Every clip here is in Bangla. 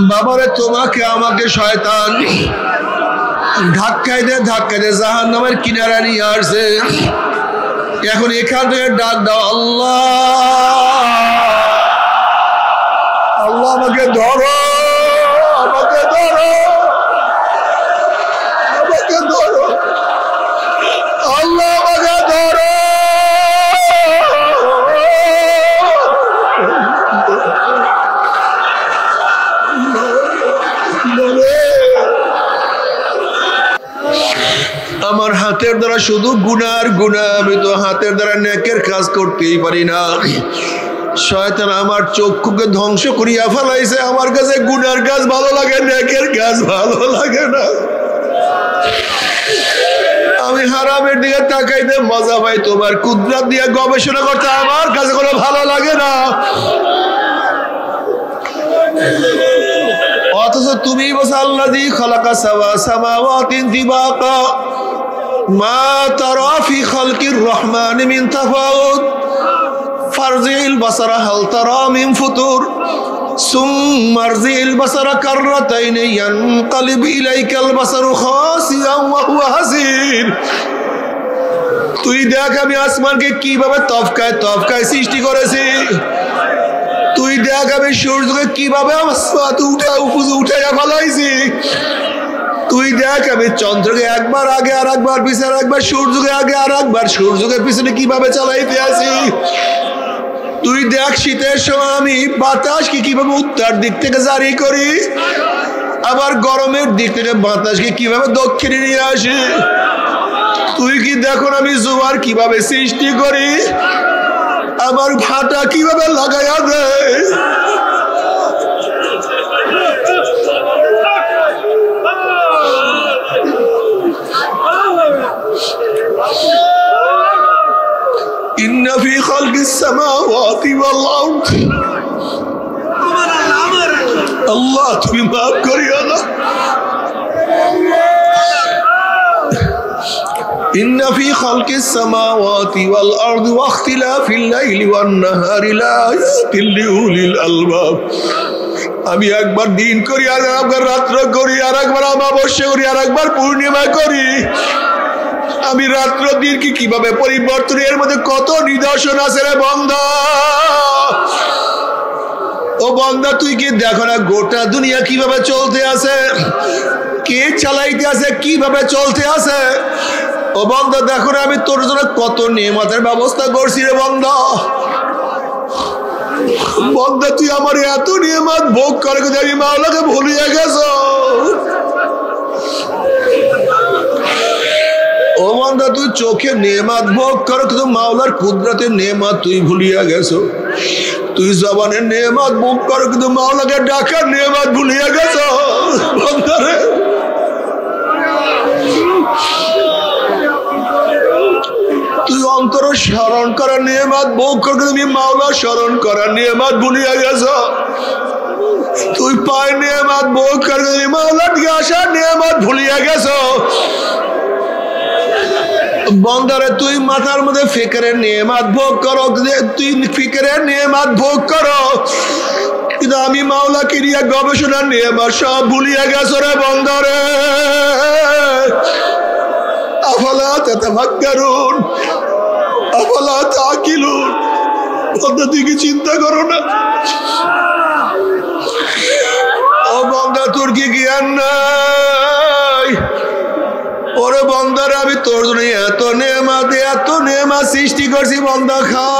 বাবারে তোমাকে আমাকে শয়তান ধাক্কায় দে জাহান্নামের কিনারা নিয়ে আসছে। এখন এখান থেকে ডাক দাও, আল্লাহ আল্লাহ আমাকে ধরো, আমাকে ধরো, আমাকে ধরো, আল্লাহ আমাকে ধরো। আমার হাতের দ্বারা শুধু গুনার গুনাহ, আমি তো হাতের দ্বারা নেকের কাজ করতেই পারি না। শয়তান আমার চক্ষুকে ধ্বংস করিয়া ফেলাইছে। আমার কাছে গুনার কাজ ভালো লাগে, নেকের কাজ ভালো লাগে না। আমি হারামের দিকে তাকাইতে মজা পাই, তোমার কুদরত দিয়ে গবেষণা করতে আমার কাছে কোনো ভালো লাগে না। অথচ তুমি বলছো আল্লাযী খালাকা সাবা সামাওয়াতিন তিবাকা মা তারা ফি খালকির রহমান মিন তাফাউত ফারজিল বাসারা হাল তারা মিন ফুতুর সুম্মা আরজিল বাসারা কাররাতাইন ইয়ানকালিব ইলাইকাল বাসারু খাসিয়ান ওয়া হুয়া হাসির। তুই দেখ আমি আসমানকে কিভাবে তফকায় সৃষ্টি করেছি। তুই দেখ আমি সূর্যকে কিভাবে উঠাইয়া ফেলাইছি। তুই দেখ আমি চন্দ্রকে একবার আগে আর একবার পিছনে, একবার সূর্যকে আগে আর একবার সূর্যকে পিছনে কিভাবে চালাইতে আছি। তুই দেখ শীতের সময় আমি বাতাসকে কিভাবে উত্তর দিক থেকে জারি করি, আবার গরমের দিক থেকে বাতাসকে কিভাবে দক্ষিণে নিয়ে আসি। তুই কি দেখো আমি জোয়ার কিভাবে সৃষ্টি করি, আবার ভাটা কিভাবে লাগাইয়া দেয়। ইন্না ফি খালকিস সামাওয়াতি ওয়াল আরদ। আল্লাহ তুমি মাফ করিও না। إن في خلق السماوات والأرض واختلاف الليل والنهار لآيات لأولي الألباب। আমি একবার দিন করি, আর একবার রাত্র করি, আর একবার অমাবস্যা করি, আর একবার পূর্ণিমা করি। আমি রাত্র দিনকে কিভাবে পরিবর্তন, এর মধ্যে কত নিদর্শন আছে রে বান্দা। ও বান্দা তুই কি দেখো না গোটা দুনিয়া কিভাবে চলতে আছে, কে চালাইতে আছে, কিভাবে চলতে আছে। ও বান্দা দেখো না আমি তোর জন্য কত নেয়ামতের ব্যবস্থা করছি রে বান্দা। বান্দা তুই আমার এত নেয়ামত ভোগ করে আমি মাওলাকে ভুলিয়ে গেছো। ও বান্দা তুই চোখে নেয়ামত ভোগ করো কিন্তু মাওলার কুদরতের নেয়ামত তুই ভুলিয়া গেছো। তুই জবানের নেয়ামত ভোগ করো কিন্তু মাওলাকে ডাকার নেয়ামত ভুলিয়া গেছো। বান্দারে তুই অন্তর স্মরণ করার নেয়ামত ভোগ কর, তুমি মাওলা স্মরণ করার নেয়ামত ভুলিয়া গেছ। তুই পায়ের নেয়ামত ভোগ কর, তুমি মাওলার দিকে আসার নেয়ামত ভুলিয়া গেছ। বন্দারে তুই মাথার মধ্যে ফিকরের নেয়ামত ভোগ করো, তুই ফিকরের নেয়ামত ভোগ করো কিন্তু আমি মাওলা কিরিয়া গবেষণার নেয়ামত সব ভুলিয়া গেছ রে বন্দারে। আফালা তাতাফাক্কারুন আফালা তাকিলুন। বান্দা তুই কি চিন্তা করো না? ও বান্দা তোর কি জ্ঞান নাই? ওরে বান্দারে আমি তোর জন্য এত নেয়ামত সৃষ্টি করছি, বান্দা খা।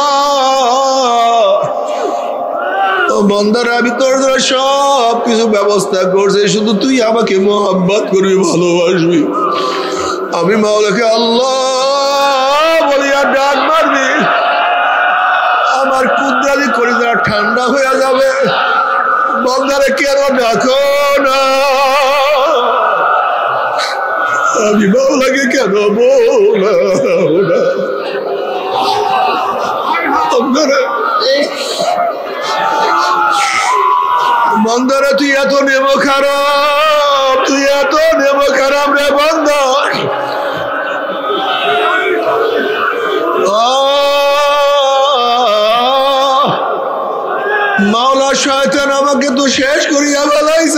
ও বান্দারে আমি তোর জন্য সব কিছু ব্যবস্থা করছি, শুধু তুই আমাকে মোহাব্বত করবি, ভালোবাসবি। আমি মাওলাকে আল্লাহ বলিয়া ডাক মারবি, আমার কুদরতি কলিজা ঠান্ডা হয়ে যাবে। বান্দারে কেন ডাকো না? আমি মাওলাকে কেন বলাও না? বান্দারে তুই এত নেব খারাপ, তুই এত নেব খারাপ রে বান্দা। মাওলা শয়তান আমাকে তো শেষ করিয়া ফেলাইছে।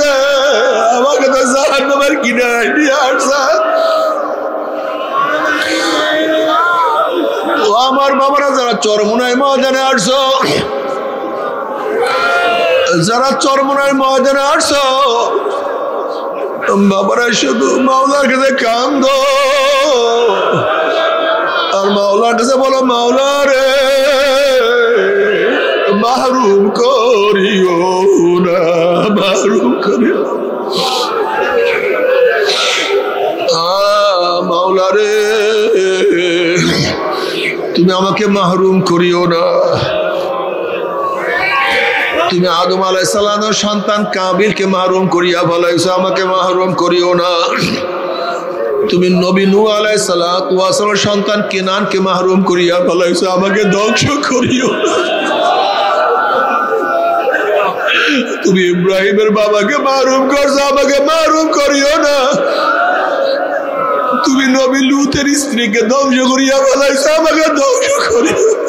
চরমোনাই ময়দানে আসছো, যারা চরমোনাই ময়দানে আসছো, বাবারা শুধু মাওলার কাছে কান্দো আর মাওলার কাছে বলো, মাওলা রে মাহরুম করিও না, মাহরুম করিও। মাওলা রে তুমি আমাকে মাহরুম করিও না। তুমি আদম আলাইহিস সালামের সন্তান কাবিলকে মাহরুম করিয়া ফেলাইছো, আমাকে মাহরুম করিও না। তুমি নবী নূহ আলাইহিস সালামের সন্তান কেনানকে মাহরুম করিয়া ফেলাইছো, আমাকে ধ্বংস করিও না। তুমি ইব্রাহিমের বাবাকে মাহরুম করছো, আমাকে মাহরুম করিও না। তুমি নবী লূতের স্ত্রীকে ধ্বংস করিয়া ফেলাইছো, আমাকে ধ্বংস করিও না।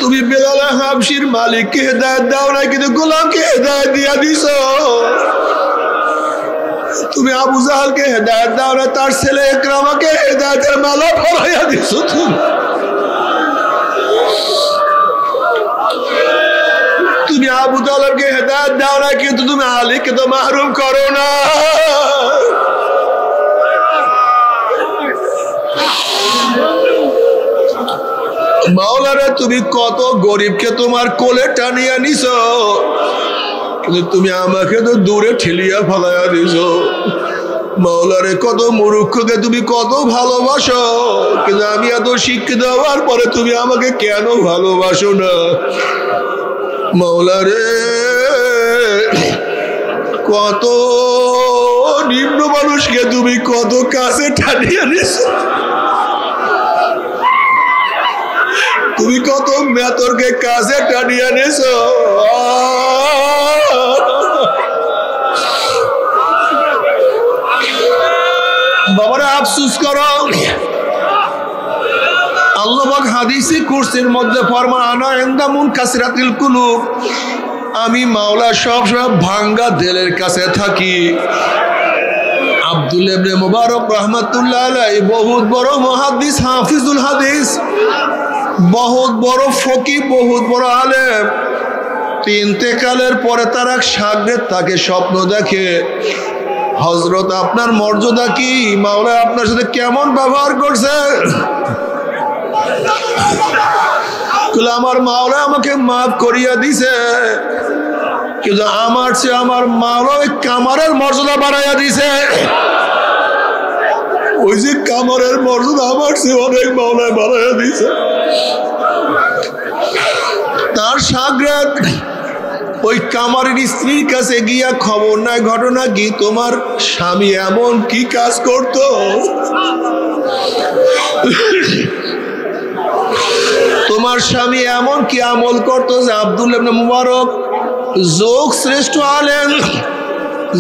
তুমি বেলাল হাবশির মালিককে হেদায়েত দাও না, কিন্তু গোলামকে হেদায়েত দিয়া দিছো। তুমি আবু জাহালকে হেদায়েত দাও না, তার ছেলে ইকরামাকে হেদায়েতের মালা পরাইয়া দিছো। তুমি আবু তালেবকে হেদায়েত দাও না, কিন্তু তুমি আলীকে তো মাহরুম করো না। মাওলারে তুমি কত গরিবকে তোমার কোলে টানিয়া নিছো, কিন্তু তুমি আমাকে তো দূরে ঠেলিয়া ফেলাইয়া দিছো। মাওলারে কত মূর্খকে তুমি কত ভালোবাসো, কিন্তু আমি এত শিক্ষিত হওয়ার পরে তুমি আমাকে কেন ভালোবাসো না। মাওলারে কত নিম্ন মানুষকে তুমি কত কাছে টানিয়া নিছো, তুমি কত মেতরকে কাছে টানিয়া নিছো। বাবারা আফসোস করো, আল্লাহ পাক হাদিসে কুরসির মধ্যে ফরমান, আনা ইনদা মুনকাসিরাতিল কুলুব, আমি মাওলা সবসময় ভাঙ্গা দিলের কাছে থাকি। আব্দুল্লাহ ইবনে মুবারক রাহমাতুল্লাহ আলাইহি বহুত বড় মুহাদ্দিস, হাফিজুল হাদিস, বহুত বড় ফকিহ, বহুত বড় আলেম। ইন্তেকালের পরে তার এক শাগরেদ তাকে স্বপ্ন দেখে, হযরত আপনার মর্যাদা কি, মাওলা আপনার সাথে কেমন ব্যবহার করছে। আমার মাওলা আমাকে মাফ করিয়া দিছে, কিন্তু আমার চেয়ে আমার মাওলা ওই কামারের মর্যাদা বাড়াইয়া দিছে। ওই যে কামারের মর্যাদা আমার চেয়ে অনেক মাওলা বাড়াইয়া দিছে। তার শাগরেদ ওই কামারের স্ত্রীর কাছে গিয়া খবর নাই, ঘটনা কি, তোমার স্বামী এমন কি কাজ করতো, তোমার স্বামী এমন কি আমল করতো যে আব্দুল্লাহ ইবনে মুবারক যোগ শ্রেষ্ঠ আলেম,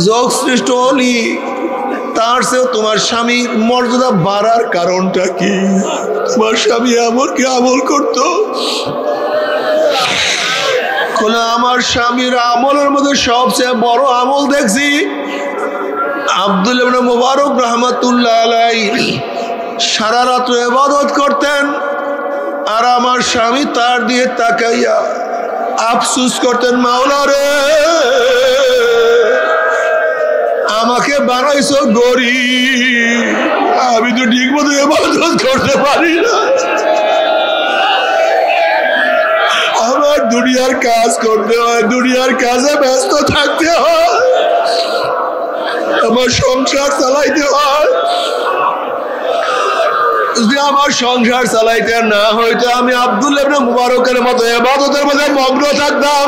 যোগ শ্রেষ্ঠ ওলি, তার চেয়েও তোমার স্বামী মর্যাদা বাড়ার কারণটা কি, তোমার স্বামী এমন কি আমল করতো। আমার স্বামীর আমলের মধ্যে সবচেয়ে বড় আমল দেখছি, আব্দুল্লাহ ইবনে মুবারক রাহমাতুল্লাহ আলাইহি সারা রাত ইবাদত করতেন, আর আমার স্বামী তার দিয়ে তাকাইয়া আফসোস করতেন, মাওলা রে আমাকে বানাইছো গরিব, আমি তো ঠিক মতো ইবাদত করতে পারি না, আমার দুনিয়ার কাজ করতে হয়, দুনিয়ার কাজে ব্যস্ত থাকতে হয়, আমার সংসার চালাইতে হয়। যদি আমার সংসার চালাইতে না হইতো, আমি আব্দুল্লাহ ইবনে মুবারকের মতো ইবাদতের মধ্যে মগ্ন থাকতাম।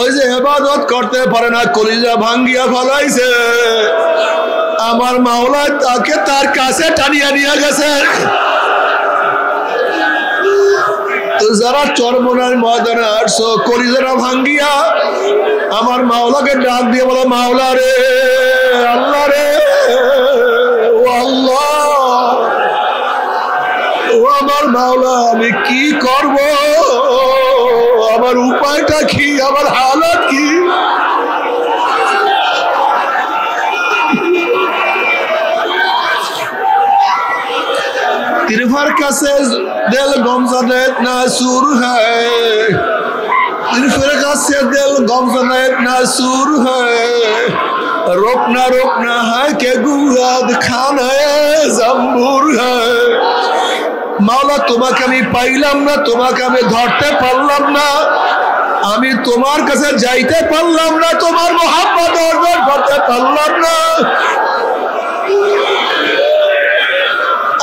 ওই যে ইবাদত করতে পারে না, কলিজা ভাঙ্গিয়া ফলাইছে, আমার মাওলা তাকে তার কাছে টানিয়া নিয়ে গেছে। যারা চরমোনার ময়দানে আসছো, কলিজারা ভাঙ্গিয়া আমার মাওলাকে ডাক দিয়ে বলো, মাওলা রে, আল্লাহ রে, ও আল্লাহ, ও আমার মাওলা, আমি কি করব, আমার উপায়টা কি, আমার হালাত কি। तिरफर से दिल गमज़दे नासूर है, तिरफर से दिल गमज़दे नासूर है, रोकना है के गुआद खाना ज़ंबूर है। मौला तुम्हें कभी पाइलाम ना, तुम्हें कभी धरते पारलाम ना, आमी तुम्हार काছে যাইতে পারলাম না, তোমার মোহাব্বত অর্জন করতে পারলাম না।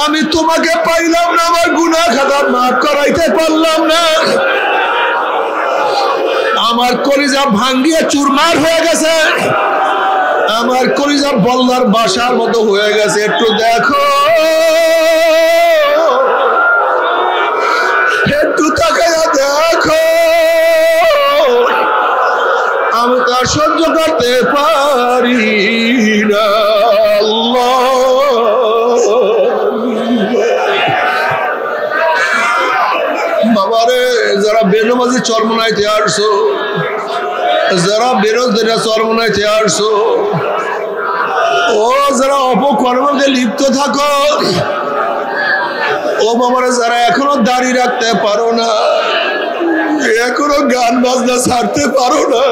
আমি তোমাকে পাইলাম না, আমার গুনাহ খাতা মাফ করাইতে পারলাম না। আমার কলিজা ভাঙ্গিয়ে চুরমার হয়ে গেছে, আমার কলিজা বল্লার বাসার মতো হয়ে গেছে। একটু দেখো, একটু তাকায়া দেখো, আমি তা সহ্য করতে পারি না। বাবারে, যারা বেনমাজি চরমনাইতে আসছো, যারা বেরোজগার চরমনাইতে আসছো, ও যারা অপকর্মকে লিপ্ত থাকো, ও বাবারে যারা এখনো দাঁড়িয়ে রাখতে পারো না, এখনো গান বাজনা ছাড়তে পারো না,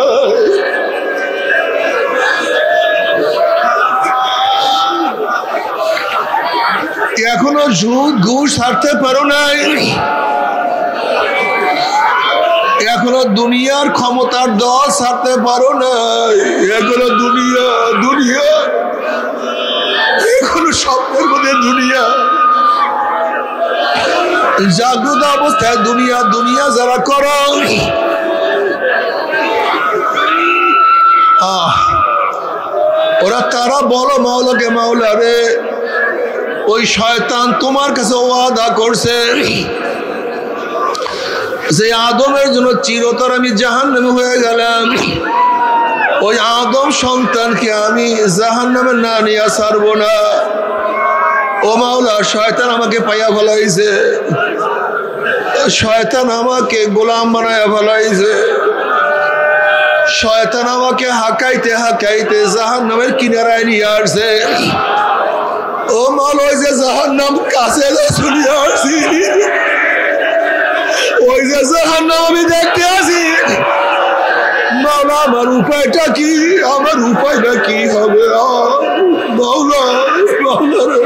এখনো সুদ ঘুষ ছাড়তে পারো নাই, এখনো দুনিয়ার ক্ষমতার দল ছাড়তে পারো না, এখনো দুনিয়া এখনো স্বপ্নের মধ্যে দুনিয়া, জাগ্রত অবস্থায় দুনিয়া যারা করো, ওরা তারা বলো মাওলাকে, মাওলা রে ওই শয়তান তোমার কাছে ওয়াদা করছে যে আদমের জন্য চিরতর আমি জাহান্নামে হয়ে গেলাম, ওই আদম সন্তানকে আমি জাহান্নামে না নিয়ে ছাড়বো না। ও মাওলা, শয়তান আমাকে পাইয়া ফেলাইছে, শয়তান আমাকে গোলাম বানায়া ফেলাইছে, শয়তান আমাকে হাঁকাইতে হাঁকাইতে জাহান্নামের কিনারায় নিয়ে আসছে। ও মাওলা, ওই যে জাহান্নাম কাছে চলে আসছি, ওই যে জাহান্নাম আমি দেখতে আসি, মাওলা আমার উপায়টা কি, আমার উপায়টা কি হবে? মাওলা রে,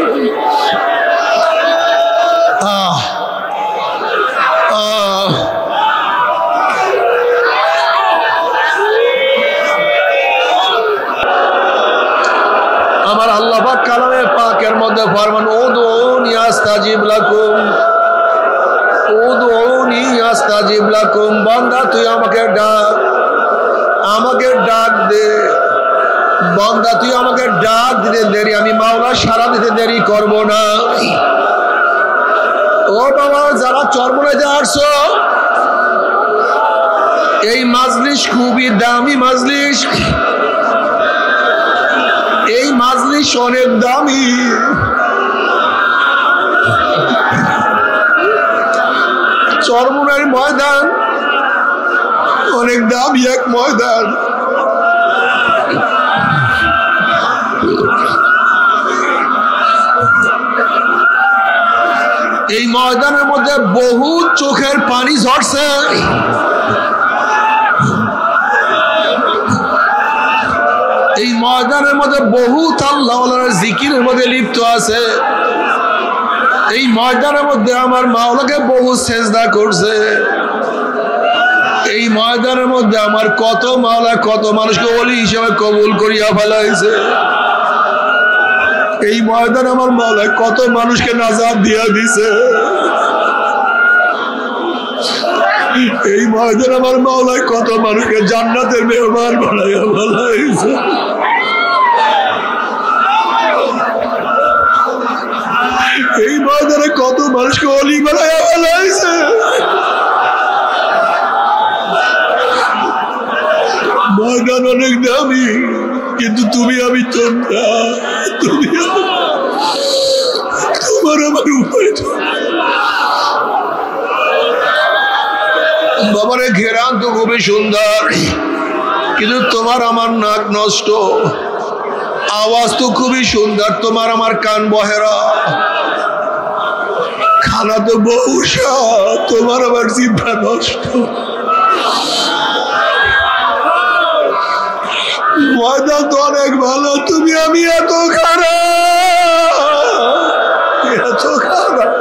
আমার আল্লাহ পাক কালামে পাকের মধ্যে ফরমান, উদউনি আস্তাজিব লাকুম, উদউনি আস্তাজিব লাকুম। বান্দা তুই আমাকে ডাক দে, বান্দা তুই আমাকে ডাক দিতে দেরি, আমি মাওলা সারা দিতে দেরি করব না। ও বাবা, যারা চরমনাইতে আসছো, এই মাজলিস খুবই দামি মাজলিস, এই মাজলিস অনেক দামি। চরমনার ময়দান অনেক দামি এক ময়দান। এই ময়দানের মধ্যে বহু চোখের পানি ঝরছে, এই ময়দানের মধ্যে বহু আল্লাহওয়ালারা জিকিরের মধ্যে লিপ্ত আছে, এই ময়দানের মধ্যে আমার মাওলাকে বহু সেজদা করছে, এই ময়দানের মধ্যে আমার কত মাওলা কত মানুষকে ওলি হিসেবে কবুল করিয়া ফেলাইছে, এই ময়দান আমার মাওলা কত মানুষকে নাজাত দিয়া দিছে, এই ময়দান আমার মাওলা কত মানুষকে জান্নাতের মেহমান বানাইয়া ফেলাইছে। এই ময়দানে কত মানুষকে ওলি বানাইয়া ফেলাইছে। ময়দান অনেক দামি, কিন্তু তুমি আমি তোমরা, তুমি তোমার আমার উপায়। বাবারে ঘেরান তো খুবই সুন্দর, কিন্তু তোমার আমার নাক নষ্ট, আওয়াজ তো খুবই সুন্দর, তোমার আমার কান বহেরা। না তো বউসা, তোমার আবার জিহ্বা নষ্ট। ময়দা তো অনেক ভালো, তুমি আমি এত খারাপ, এত খারাপ।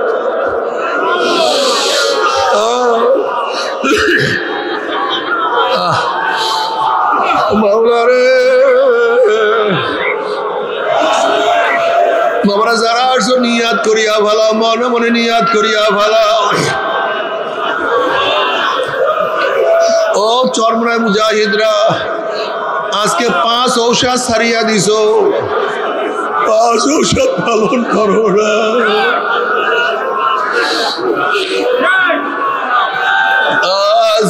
মাওলা রে, বাবারা যারা আসো নিয়াত করিয়া ভালো, মনে মনে নিয়াত করিয়া ভালো। ও চরমরায় মুজাহিদরা, আজকে 5 ঔষধ ছাড়িয়া দিছ, 5 ঔষধ পালন করো না।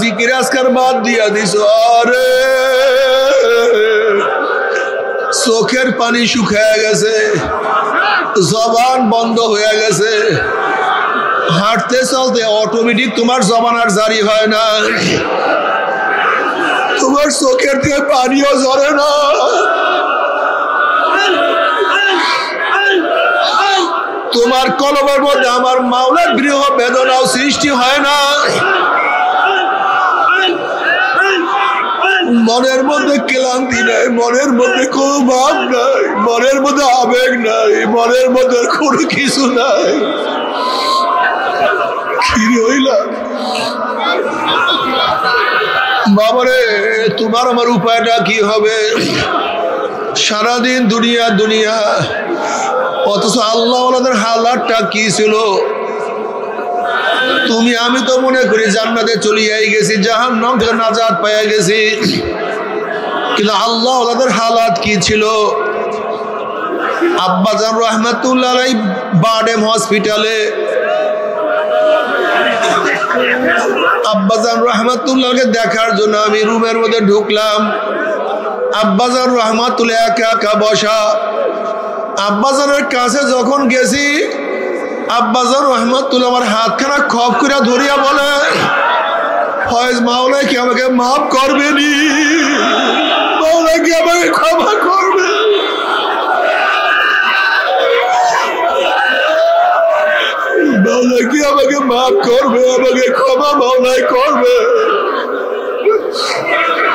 জিকির আজকার বাদ দিয়া দিছ। আরে চোখের পানি শুকায় গেছে, জবান বন্ধ হয়ে গেছে, হাঁটতে চলতে অটোমেটিক তোমার জবান আর জারি হয় না, তোমার চোখের থেকে পানিও ঝরে না। তোমার কলমের মধ্যে আমার মাওলার গৃহ বেদনাও সৃষ্টি হয় না। মনের মধ্যে ক্লান্তি নাই, মনের মধ্যে কোনো ভাব নাই, মনের মধ্যে আবেগ নাই, মনের মধ্যে কোনো কিছু নাই। কি হইলা বাবারে, তোমার আমার উপায়টা কি হবে? সারাদিন দুনিয়া দুনিয়া, অথচ আল্লাহ ওনাদের হালাতটা কি ছিল? তুমি আমি তো মনে করি জান্নাতে চলিয়াই গেছি, জাহান্নাম থেকে নাজাত পাইয়া গেছি, কিন্তু আল্লাহ ওনাদের হালাত কি ছিল? আব্বাজান রহমাতুল্লাহ আলাইহি বারডেম হসপিটালে, আব্বাজান রহমাতুল্লাহকে দেখার জন্য আমি রুমের মধ্যে ঢুকলাম। আব্বাজান রহমাতুল্লাহ একা একা বসা। আব্বাজানের কাছে যখন গেছি, আব্বাজান রহমাতুল্লাহ আমার হাতখানা খপ করে ধরিয়া বলে, ফয়েজ মাওলা কি আমাকে মাফ করবেনি? মাওলা কি আমাকে ক্ষমা করবে? মাওলা কি আমাকে মাফ করবে? আমাকে ক্ষমা মাওলাই করবে।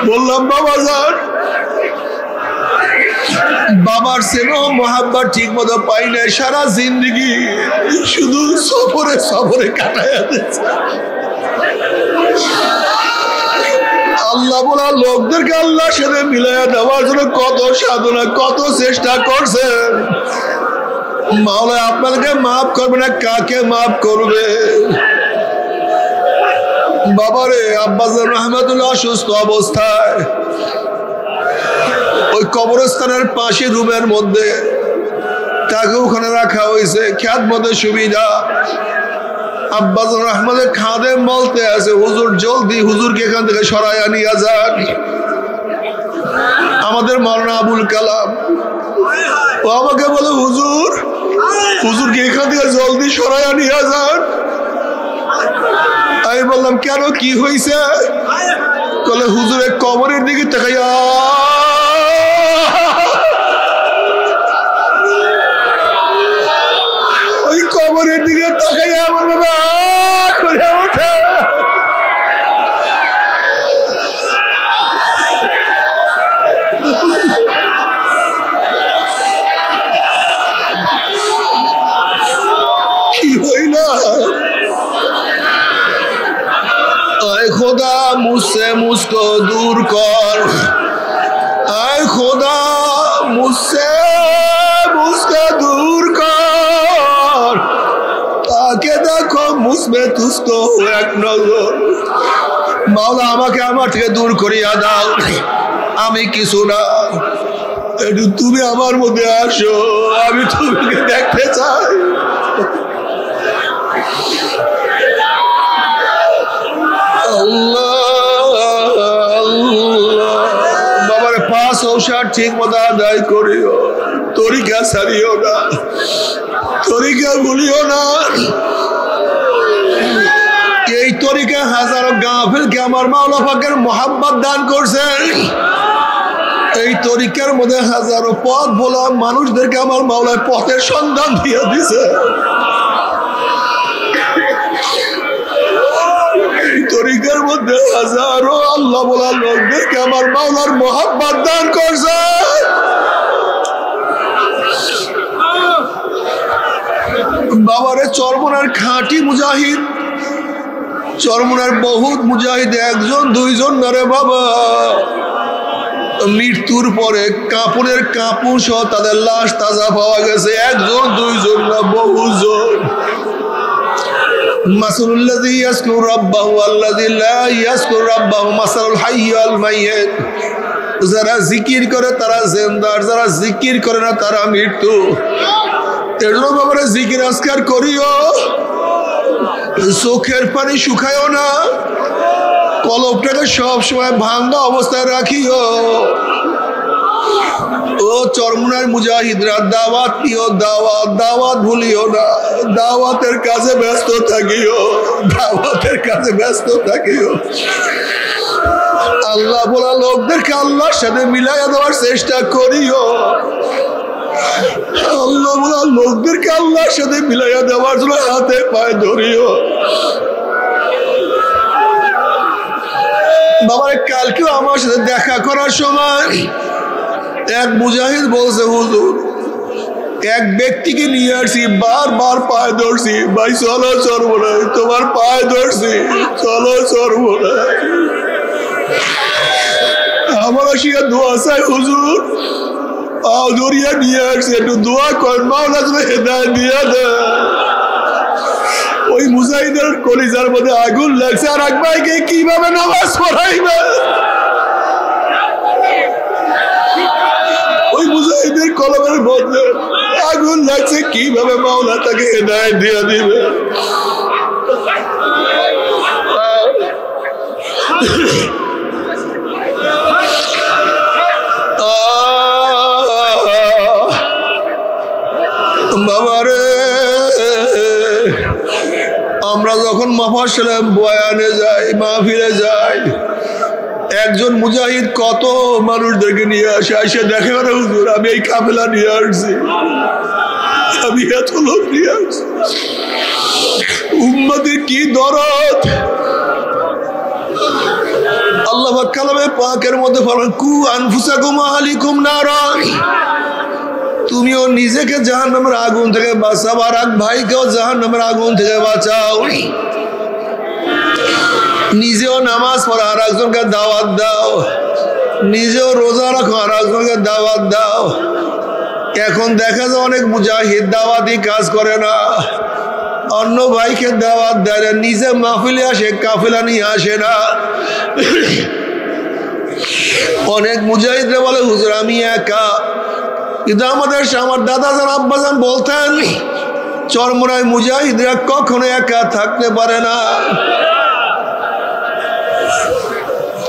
বললাম বাবাজান, বাবার স্নেহ মোহাব্বত ঠিক মতো পাই নাই, সারা জিন্দগি শুধু সফরে সফরে কাটাইয়া দিয়েছে। আল্লাহ বলা লোকদেরকে আল্লাহর সাথে মিলাইয়া দেওয়ার জন্য কত সাধনা, কত চেষ্টা করছেন। মাওলা আপনাদেরকে মাফ করবে না, কাকে মাফ করবে? বাবারে, আব্বাজান রহমাতুল্লাহ অসুস্থ অবস্থায় ওই কবরস্থানের পাশে রুমের মধ্যে তাকে ওখানে রাখা হয়েছে, খ্যাত মতো সুবিধা। আব্বাজান রহমাতের খাদেম বলতে আছে, হুজুর জলদি হুজুরকে এখান থেকে সরাইয়া নিয়ে যান। আমাদের মাওলানা আবুল কালাম ও আমাকে বলে, হুজুর হুজুরকে এখান থেকে জলদি সরাইয়া নিয়ে যান। আমি বললাম কেন, কি হয়েছে? বলে হুজুরের কবরের দিকে তাকাইয়া ওই কবরের দিকে তাকাইয়া আমার বাবা করে ওঠে। কি হইল? आए खुदा मुझसे मुझको दूर कर, आए खुदा मुझसे मुझको दूर कर, ताकि देखो मुझमें तुझको एक नजर। মাওলা আমাকে আমার থেকে দূর করিয়া দাও, আমি কিছু না, একটু তুমি আমার মধ্যে আসো, আমি তোমাকে দেখতে চাই। বাবার 5 ঔষধ ঠিক মতো আদায় করিও, তরিকা ছাড়িও না, তরিকা ভুলিও না। এই তরিকা হাজারো গাফিলকে আমার মাওলা পাকের মোহাব্বত দান করছেন। এই তরিকার মধ্যে হাজারো পথ ভোলা মানুষদেরকে আমার মাওলার পথের সন্ধান দিয়ে দিছে। হাজারো আল্লাহ বলার লোকদেরকে আমার মাওলার মোহাব্বত দান করছে। বাবারে চরমনার খাঁটি মুজাহিদ, চরমনার বহুত মুজাহিদ, একজন দুইজন না রে বাবা, মৃত্যুর পরে কাপড়ের কাপড় সহ তাদের লাশ তাজা পাওয়া গেছে, একজন দুইজন না বহুজন। মাসুলুল্লাযী ইয়াযকুরু রাব্বাহু আল্লাযী লা ইয়াযকুরু রাব্বাহু মাসালুল হাইয়্যি ওয়াল মাইয়্যিত। যারা জিকির করে তারা জিন্দা, যারা জিকির করে না তারা মৃত্যু। এর জন্য বাবারা জিকির আজকার করিও, চোখের পানি শুকায়ও না, কলবটাকে সবসময় ভাঙ্গা অবস্থায় রাখিও। ও চরমনার মুজাহিদরা, দাওয়াত নিও, দাওয়াত দাওয়াত ভুলিও না, দাওয়াতের কাজে ব্যস্ত থাকিও, দাওয়াতের কাজে ব্যস্ত থাকিও। আল্লাহ বলা লোকদেরকে আল্লাহর সাথে মিলাইয়া দেওয়ার চেষ্টা করিও, আল্লাহ বলা লোকদেরকে আল্লাহর সাথে মিলাইয়া দেওয়ার জন্য হাতে পায়ে ধরিও। বাবার কালকেও আমার সাথে দেখা করার সময় এক মুজাহিদ বলছে, হুজুর এক ব্যক্তিকে নিয়ে আসছি, বারবার পায়ে ধরছি, ভাই চলো চরমনাই, তোমার পায়ে ধরছি, চলো চরমনাই। আমার আসিয়া দোয়া চাই হুজুর, পাও ধরিয়া নিয়ে আসছি, একটু দোয়া কর, মাওলা তুমি হেদায়েত দিয়া দেন। ওই মুজাহিদের কলিজার মধ্যে আগুন লাগছে, আর এক ভাইকে কিভাবে নামাজ পড়াইবে? ওই মুজাহিদের কলমের মধ্যে আগুন লাগছে, কিভাবে মাওলা তাকে হেদায়েত দিয়ে দিবে? বাবারে আমরা যখন মাহফিলে বয়ানে যাই, মাহফিলে যাই, একজন মুজাহিদ কত মানুষদেরকে নিয়ে আসে, এসে দেখে না হুজুর আমি এই কাফেলা নিয়ে আসছি, আমি এত লোক নিয়ে আসছি। উম্মতের কি দরদ! আল্লাহ কালামে পাকের মধ্যে বলেন, কু আনফুসাকুম আহলিকুম নারা, তুমিও নিজেকে জাহান্নামের আগুন থেকে বাঁচাও, আর এক ভাইকেও জাহান্নামের আগুন থেকে বাঁচাও। নিজেও নামাজ পড়ো, আর একজনকে দাওয়াত দাও। নিজেও রোজা রাখো, আর একজনকে দাওয়াত দাও। এখন দেখা যায় অনেক মুজাহিদ দাওয়াতি কাজ করে না, অন্য ভাইকে দাওয়াত দেয় না, নিজে মাহফিলে আসে, কাফেলা নিয়ে আসে না। অনেক মুজাহিদরা বলে হুজুর আমি একা, কিন্তু আমার দাদা যান আব্বাজান বলতেন চরমনায় মুজাহিদরা কখনো একা থাকতে পারে না,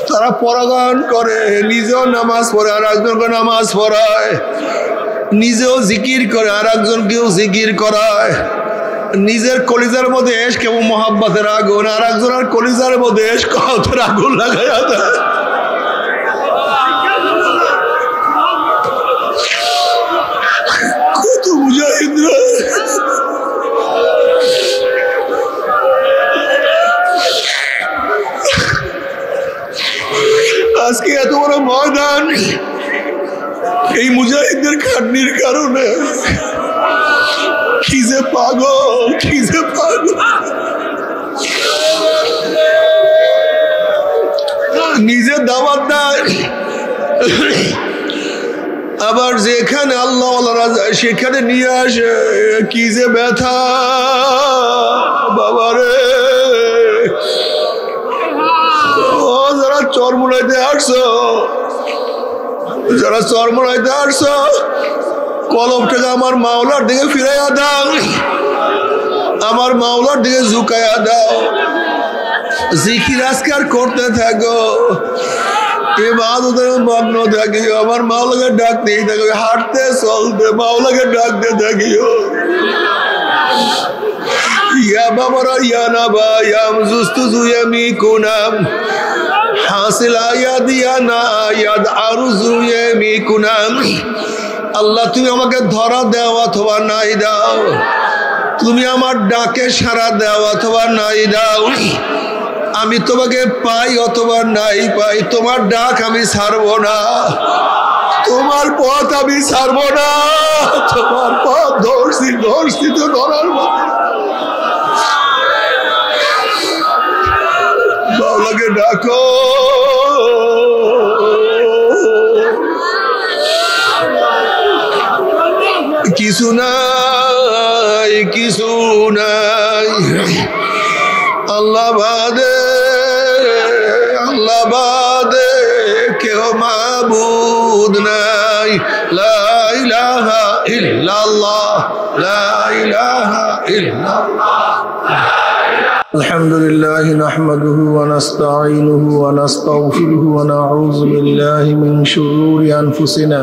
তারা পরাগান করে, নিজেও নামাজ পড়ে আর একজনকে নামাজ পড়ায়, নিজেও জিকির করে আর একজনকেও জিকির করায়। নিজের কলিজার মধ্যে এশক এবং মোহাব্বতের আগুন, আর একজনের কলিজার মধ্যে এশক কওয়াতের আগুন লাগাইয়া দেয়। কত মুজাহিদরা আজকে এত বড় ময়দান এই মুজাহিদদের খাটনির কারণে। কি যে পাগল, কি যে পাগল! নিজে দাওয়াত দেয়, আবার যেখানে আল্লাহ যায় সেখানে নিয়ে আসে। কি যে ব্যথা বাবারে! ও যারা চরমনাইতে আসছো, যারা চরমনাইতে আসছো, কলবটাকে আমার মাওলার দিকে ফিরাইয়া দাও, আমার মাওলার দিকে ঝুঁকাইয়া দাও। জিকির আজকার করতে থাকো, ইবাদতের মগ্ন থাকিও, আমার মাওলাকে ডাকতেই থাকো, হাঁটতে চলতে মাওলাকে ডাকতে থাকিও। ইয়া বাবারা ইয়া নাবা ইয়াম জুস্তুজু ইয়ামিকুনাম হাসিল আয়াদ ইয়া না আয়াদ আরজু ইয়ামিকুনাম। আল্লাহ তুমি আমাকে ধরা দাও অথবা নাই দাও, তুমি আমার ডাকে সাড়া দাও অথবা নাই দাও। আমি তোমাকে পাই অথবা নাই পাই, তোমার ডাক আমি ছাড়বো না, তোমার পথ আমি ছাড়বো না, তোমার পথ ধরছি তো ধরার বাউলাকে ডাকো। কিছু নাই, কিছু নাই, আল্লাহ বাদে, আল্লাহ বাদে কেউ মাবুদ নাই। লা ইলাহা ইল্লাল্লাহ, লা ইলাহা ইল্লাল্লাহ। আলহামদুলিল্লাহ নাহমাদুহু ওয়া নাস্তাঈনুহু ওয়া নাস্তাগফিরুহু ওয়া নাউযু বিল্লাহি মিন শুরুরি আনফুসিনা।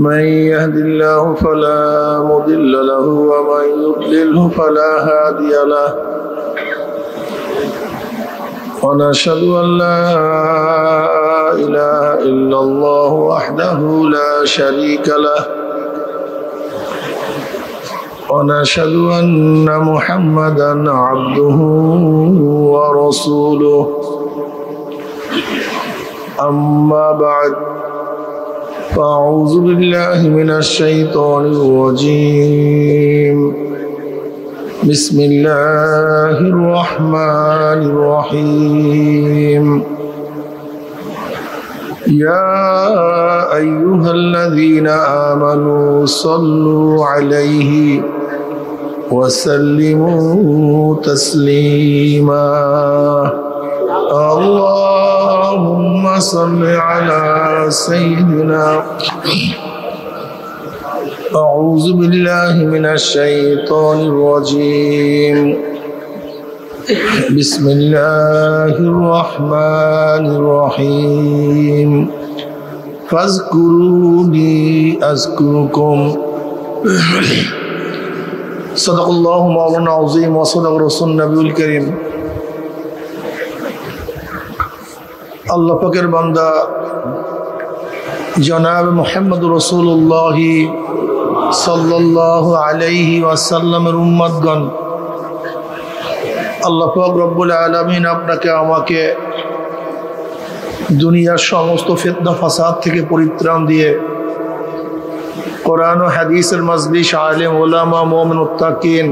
من يهد الله فلا مضل له ومن يضلله فلا هادي له ونشهد أن لا إله إلا الله وحده لا شريك له ونشهد أن محمدا عبده ورسوله أما بعد فأعوذ بالله من الشيطان الرجيم بسم الله الرحمن الرحيم يا أيها الذين آمنوا صلوا عليه وسلموا تسليما اللهم صل على سيدنا. أعوذ بالله من الشيطان الرجيم بسم الله الرحمن الرحيم فاذكروني أذكركم صدق الله مولانا العظيم وصدق رسول النبي الكريم. আল্লাহ পাকের বান্দা জনাব মুহাম্মদ রাসূলুল্লাহ সাল্লাল্লাহু আলাইহি ওয়াসাল্লামের উম্মতগণ, আল্লাহ পাক রব্বুল আলামিন আপনাকে আমাকে দুনিয়ার সমস্ত ফিতনা ফাসাদ থেকে পরিত্রাণ দিয়ে কোরআন ও হাদিসের মজলিস, আলেম ওলামা, মুমিন মুত্তাকিন,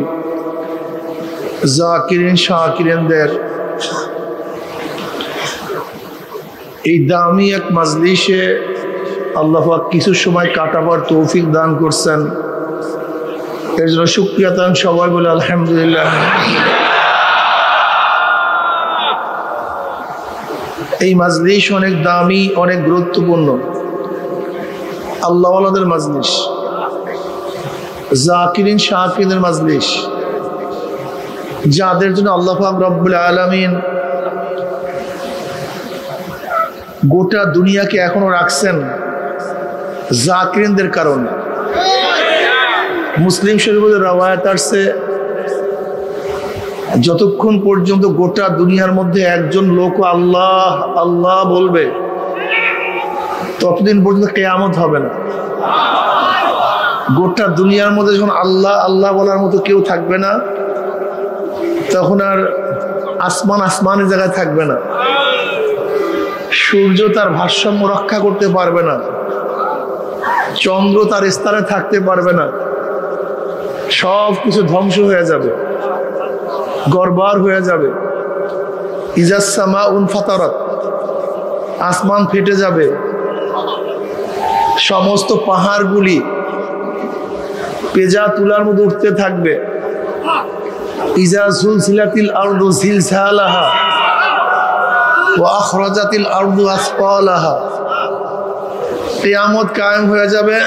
জাকিরিন শাকিরিনদের এই দামি এক মজলিসে আল্লাহ পাক কিছু সময় কাটাবার তৌফিক দান করছেন। এর জন্য শুকরিয়া তান সবাই বলে আলহামদুলিল্লাহ। এই মজলিস অনেক দামি, অনেক গুরুত্বপূর্ণ, আল্লাহ ওয়ালাদের মজলিস, জাকিরিন শাকিরিনের মজলিস, যাদের জন্য আল্লাহ পাক রব্বুল আলামিন গোটা দুনিয়াকে এখনো রাখছেন জাকিরিনদের কারণে। মুসলিম শরীফের রওয়ায়াত আসছে, যতক্ষণ পর্যন্ত গোটা দুনিয়ার মধ্যে একজন লোক আল্লাহ আল্লাহ বলবে ততদিন পর্যন্ত কিয়ামত হবে না। গোটা দুনিয়ার মধ্যে যখন আল্লাহ আল্লাহ বলার মতো কেউ থাকবে না, তখন আর আসমান আসমানের জায়গায় থাকবে না, সূর্য তার ভারসাম্য রক্ষা করতে পারবে না, চন্দ্র তার স্থানে থাকতে পারবে না, সব কিছু ধ্বংস হয়ে যাবে, গড়বড় হয়ে যাবে। ইজাস সামা উনফাতারাত, আসমান ফেটে যাবে, সমস্ত পাহাড়গুলি পেজা তুলার মধ্যে উঠতে থাকবে। ইজা জুলজিলাতিল আরদু জিলজালাহা ওয়া আখরাজাতিল আরদু আসফালাহা, কিয়ামত কায়েম হয়ে যাবে।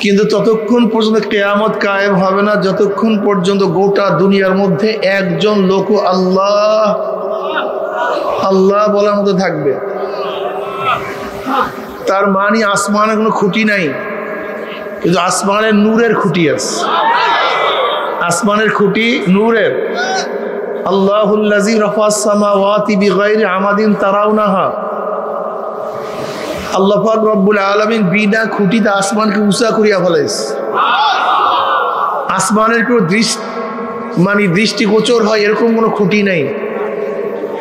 কিন্তু ততক্ষণ পর্যন্ত কিয়ামত কায়েম হবে না যতক্ষণ পর্যন্ত গোটা দুনিয়ার মধ্যে একজন লোক আল্লাহ আল্লাহ বলার মতো থাকবে। তার মানে আসমানের কোনো খুঁটি নাই, কিন্তু আসমানের নূরের খুঁটি আছে। আসমানের খুঁটি নূরের। আল্লাহুল্লাযী রাফা'আস সামাওয়াতি বিগাইরি আমাদিন তারাউনাহা, আল্লাহ পাক রব্বুল আলামিন বিনা খুঁটিতে আসমানকে উঁচা করিয়া ফেলাইছে। আসমানের কোনো মানে দৃষ্টিগোচর হয় এরকম কোনো খুঁটি নেই,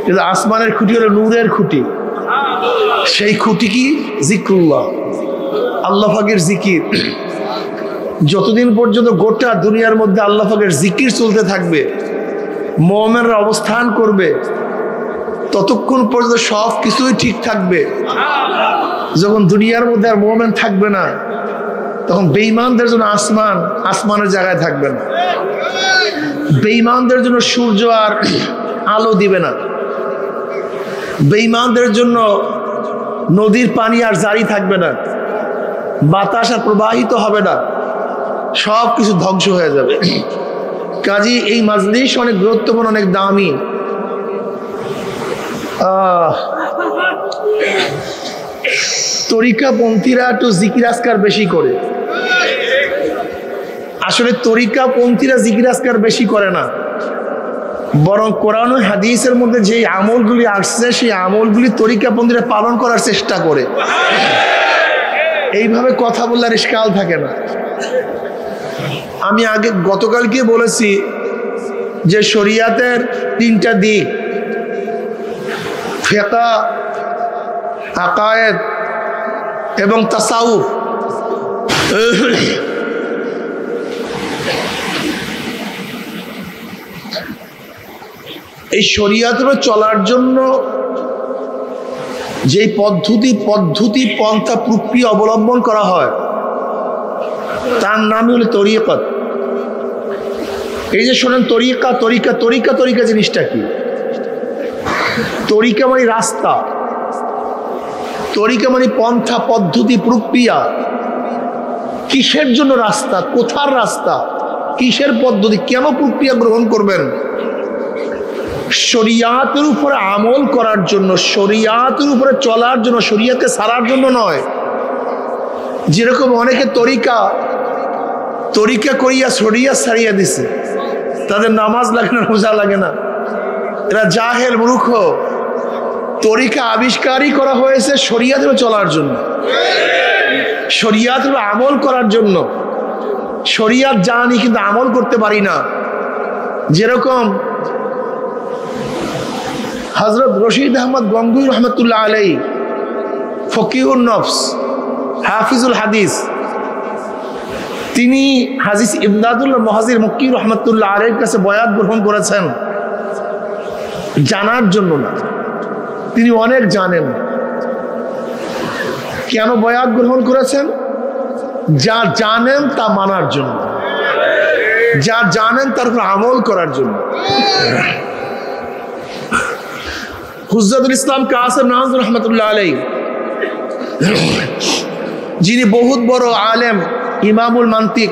কিন্তু আসমানের খুঁটি হলো নূরের খুঁটি। সেই খুঁটি কি? জিক্রুল্লাহ, আল্লাহ পাকের জিকির। যতদিন পর্যন্ত গোটা দুনিয়ার মধ্যে আল্লাহ পাকের জিকির চলতে থাকবে, মুমিনরা অবস্থান করবে, ততক্ষণ পর্যন্ত সব কিছুই ঠিক থাকবে। যখন দুনিয়ার মধ্যে আর মুমিন থাকবে না, তখন বেঈমানদের জন্য আসমানের জায়গায় থাকবে না। বেঈমানদের জন্য সূর্য আর আলো দিবে না। বেঈমানদের জন্য নদীর পানি আর জারি থাকবে না, বাতাস আর প্রবাহিত হবে না, সব কিছু ধ্বংস হয়ে যাবে। কাজী এই মাজলিস অনেক গুরুত্বপূর্ণ, অনেক দামি। তরিকাপন্থীরা একটু জিকির আজকার বেশি করে। আসলে তরিকাপন্থীরা জিকির আজকার বেশি করে না, বরং কোরআন ও হাদিসের মধ্যে যে আমলগুলি আসছে সেই আমলগুলি তরিকাপন্থীরা পালন করার চেষ্টা করে। এইভাবে কথা বললে আর ইশকাল থাকে না। আমি আগে গতকালকে বলেছি যে শরিয়াতের তিনটা দিক, ফিকহ, আকায়েদ এবং তাসাউফ। এই শরিয়াতের চলার জন্য যে পদ্ধতি পন্থা প্রক্রিয়া অবলম্বন করা হয় তার নাম হলো তরিকত। এই যে শোনেন তরিকা জিনিসটা কি? তরিকা মানে রাস্তা, তরিকা মানে পন্থা পদ্ধতি প্রক্রিয়া। কিসের জন্য রাস্তা? কোথার রাস্তা? কিসের পদ্ধতি? কেন প্রক্রিয়া গ্রহণ করবেন? শরিয়াতের উপরে আমল করার জন্য, শরিয়াতের উপরে চলার জন্য, শরিয়াতকে ছাড়ার জন্য নয়। যেরকম অনেকে তরিকা করিয়া শরিয়াত ছাড়িয়ে দিছে, তাদের নামাজ লাগে না, রোজা লাগে না, এরা জাহেল মূর্খ। তরিকা আবিষ্কারই করা হয়েছে শরিয়াতের চলার জন্য, শরিয়াতের আমল করার জন্য। শরিয়াত জানি কিন্তু আমল করতে পারি না। যেরকম হযরত রশিদ আহমদ গঙ্গুই রহমতুল্লাহ আলাইহি, ফকিহুন নফস, হাফিজুল হাদিস, তিনি হাজিস ইমদাদুল্লাহ মুহাজির মক্কি রহমতুল্লাহ আলাইহির কাছে বয়াত গ্রহণ করেছেন জানার জন্য না, তিনি অনেক জানেন। কেন বয়াত গ্রহণ করেছেন? যা জানেন তা মানার জন্য, যা জানেন তার উপর আমল করার জন্য। হুজ্জাতুল ইসলাম কাসেম নাজর রহমতুল্লাহ আলাইহি, যিনি বহুত বড় আলেম, ইমামুল মান্তিক,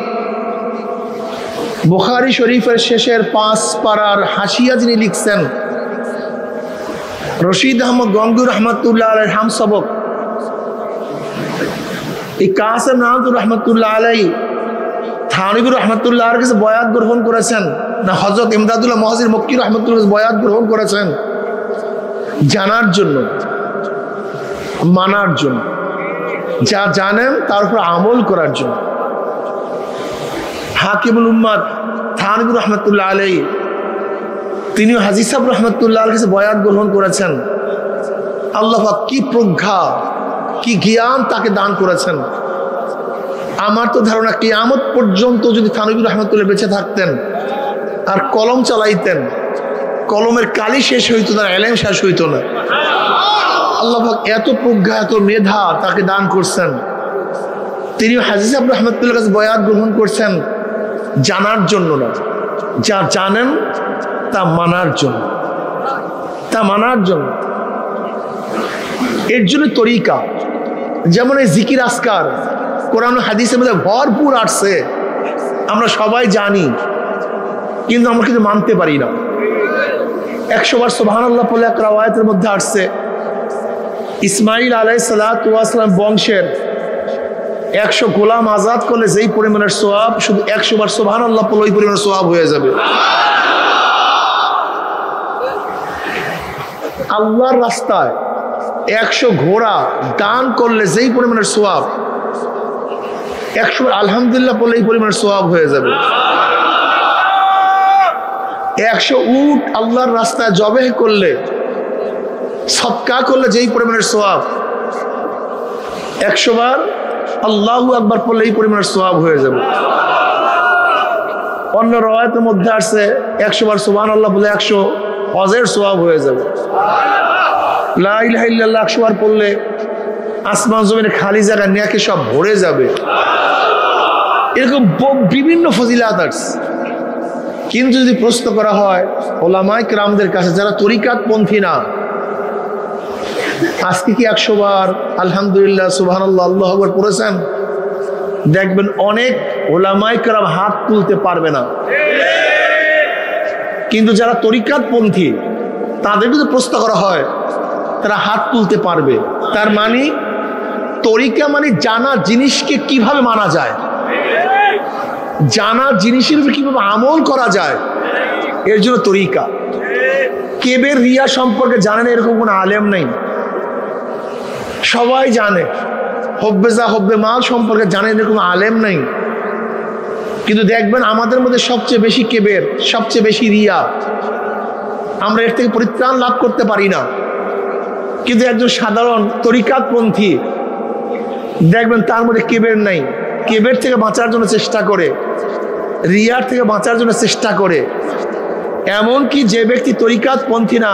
বুখারী শরীফের শেষের 5 পারার হাসিয়া যিনি লিখছেন, রশিদ আহমদ গঙ্গুই রহমতুল্লাহ আলাইহির হামসবক, এই কাসেম নাজর রহমতুল্লাহ আলাইহি থানবী রহমতুল্লাহ আলাইহির কাছে বয়াত গ্রহণ করেছেন না হযরত ইমদাদুল্লাহ মুহাজির মক্কি রহমতুল্লাহ কাছে বয়াত গ্রহণ করেছেন? জানার জন্য, মানার জন্য, যা জানেন তার উপর আমল করার জন্য। হাকিমুল উম্মাত থানবী রহমতুল্লাহ আলাইহি, তিনিও হাজী সাহেব রহমতুল্লাহর কাছে বয়াত গ্রহণ করেছেন। আল্লাহ পাক কি প্রজ্ঞা, কি জ্ঞান তাকে দান করেছেন! আমার তো ধারণা কিয়ামত পর্যন্ত যদি থানবী রহমতুল্লাহ বেঁচে থাকতেন আর কলম চালাইতেন, কলমের কালি শেষ হইতো না, এলেম শেষ হইতো না। আল্লাহ পাক এত প্রজ্ঞা, এত মেধা তাকে দান করছেন। তিনি হাজী সাহেব রহমতুল্লাহর কাছে বয়াত গ্রহণ করছেন জানার জন্য না, যা জানেন তা মানার জন্য, তা মানার জন্য। এর জন্য তরিকা, যেমন এই জিকির আসকার কোরআন হাদিসের মধ্যে ভরপুর আসছে, আমরা সবাই জানি, কিন্তু আমরা কিন্তু মানতে পারি না। 100 বার সুবহানাল্লাহ বলে এক রাওয়ায়াতের মধ্যে আসছে, ইসমাইল আলাইহিস সালাতু ওয়াস সালাম বংশের 100 গোলাম আজাদ করলে যেই পরিমাণের সওয়াব, শুধু 100 বার সুবহানাল্লাহ বলে ওই পরিমাণের সওয়াব হয়ে যাবে। আল্লাহর রাস্তায় 100 ঘোড়া দান করলে যেই পরিমাণের সওয়াব, 100 বার আলহামদুলিল্লাহ বলে এই পরিমাণের সওয়াব হয়ে যাবে। 100 উট আল্লাহর রাস্তায় জবেহ করলে, সদকা করলে যেই পরিমাণের সওয়াব, 100 বার আল্লাহু আকবার পড়লে এই পরিমাণের সওয়াব হয়ে যাবে। অন্য রওয়ায়াতের মধ্যে আসছে 100 বার সুবহানাল্লাহ বলে 100 হজের সওয়াব হয়ে যাবে। লা ইলাহা ইল্লাল্লাহ 100 বার পড়লে আসমান জমিনে খালি জায়গা নেকে সব ভরে যাবে। এরকম বিভিন্ন ফজিলাত আছে। কিন্তু যদি প্রশ্ন করা হয় ওলামায়ে কেরামদের কাছে যারা তরিকাত পন্থী না, আজকে কি 100 বার আলহামদুলিল্লাহ সুবহানাল্লাহ আল্লাহু আকবার পড়েছেন? দেখবেন অনেক ওলামায়ে কেরাম হাত তুলতে পারবে না। কিন্তু যারা তরিকাত পন্থী তাদের যদি প্রশ্ন করা হয় তারা হাত তুলতে পারবে। তার মানে তরিকা মানে জানা জিনিসকে কিভাবে মানা যায়, জানা জিনিসের উপর কিভাবে আমল করা যায়, এর জন্য তরিকা। কেবের রিয়া সম্পর্কে জানেন এরকম কোনো আলেম নেই, সবাই জানে। হব্বেজা হব্বে মাল সম্পর্কে জানেন এরকম আলেম নেই। কিন্তু দেখবেন আমাদের মধ্যে সবচেয়ে বেশি কেবের, সবচেয়ে বেশি রিয়া, আমরা এর থেকে পরিত্রাণ লাভ করতে পারি না। কিন্তু একজন সাধারণ তরিকাতপন্থী দেখবেন তার মধ্যে কেবের নাই, কেবের থেকে বাঁচার জন্য চেষ্টা করে, রিয়ার থেকে বাঁচার জন্য চেষ্টা করে। এমনকি যে ব্যক্তি তরিকাতপন্থী না,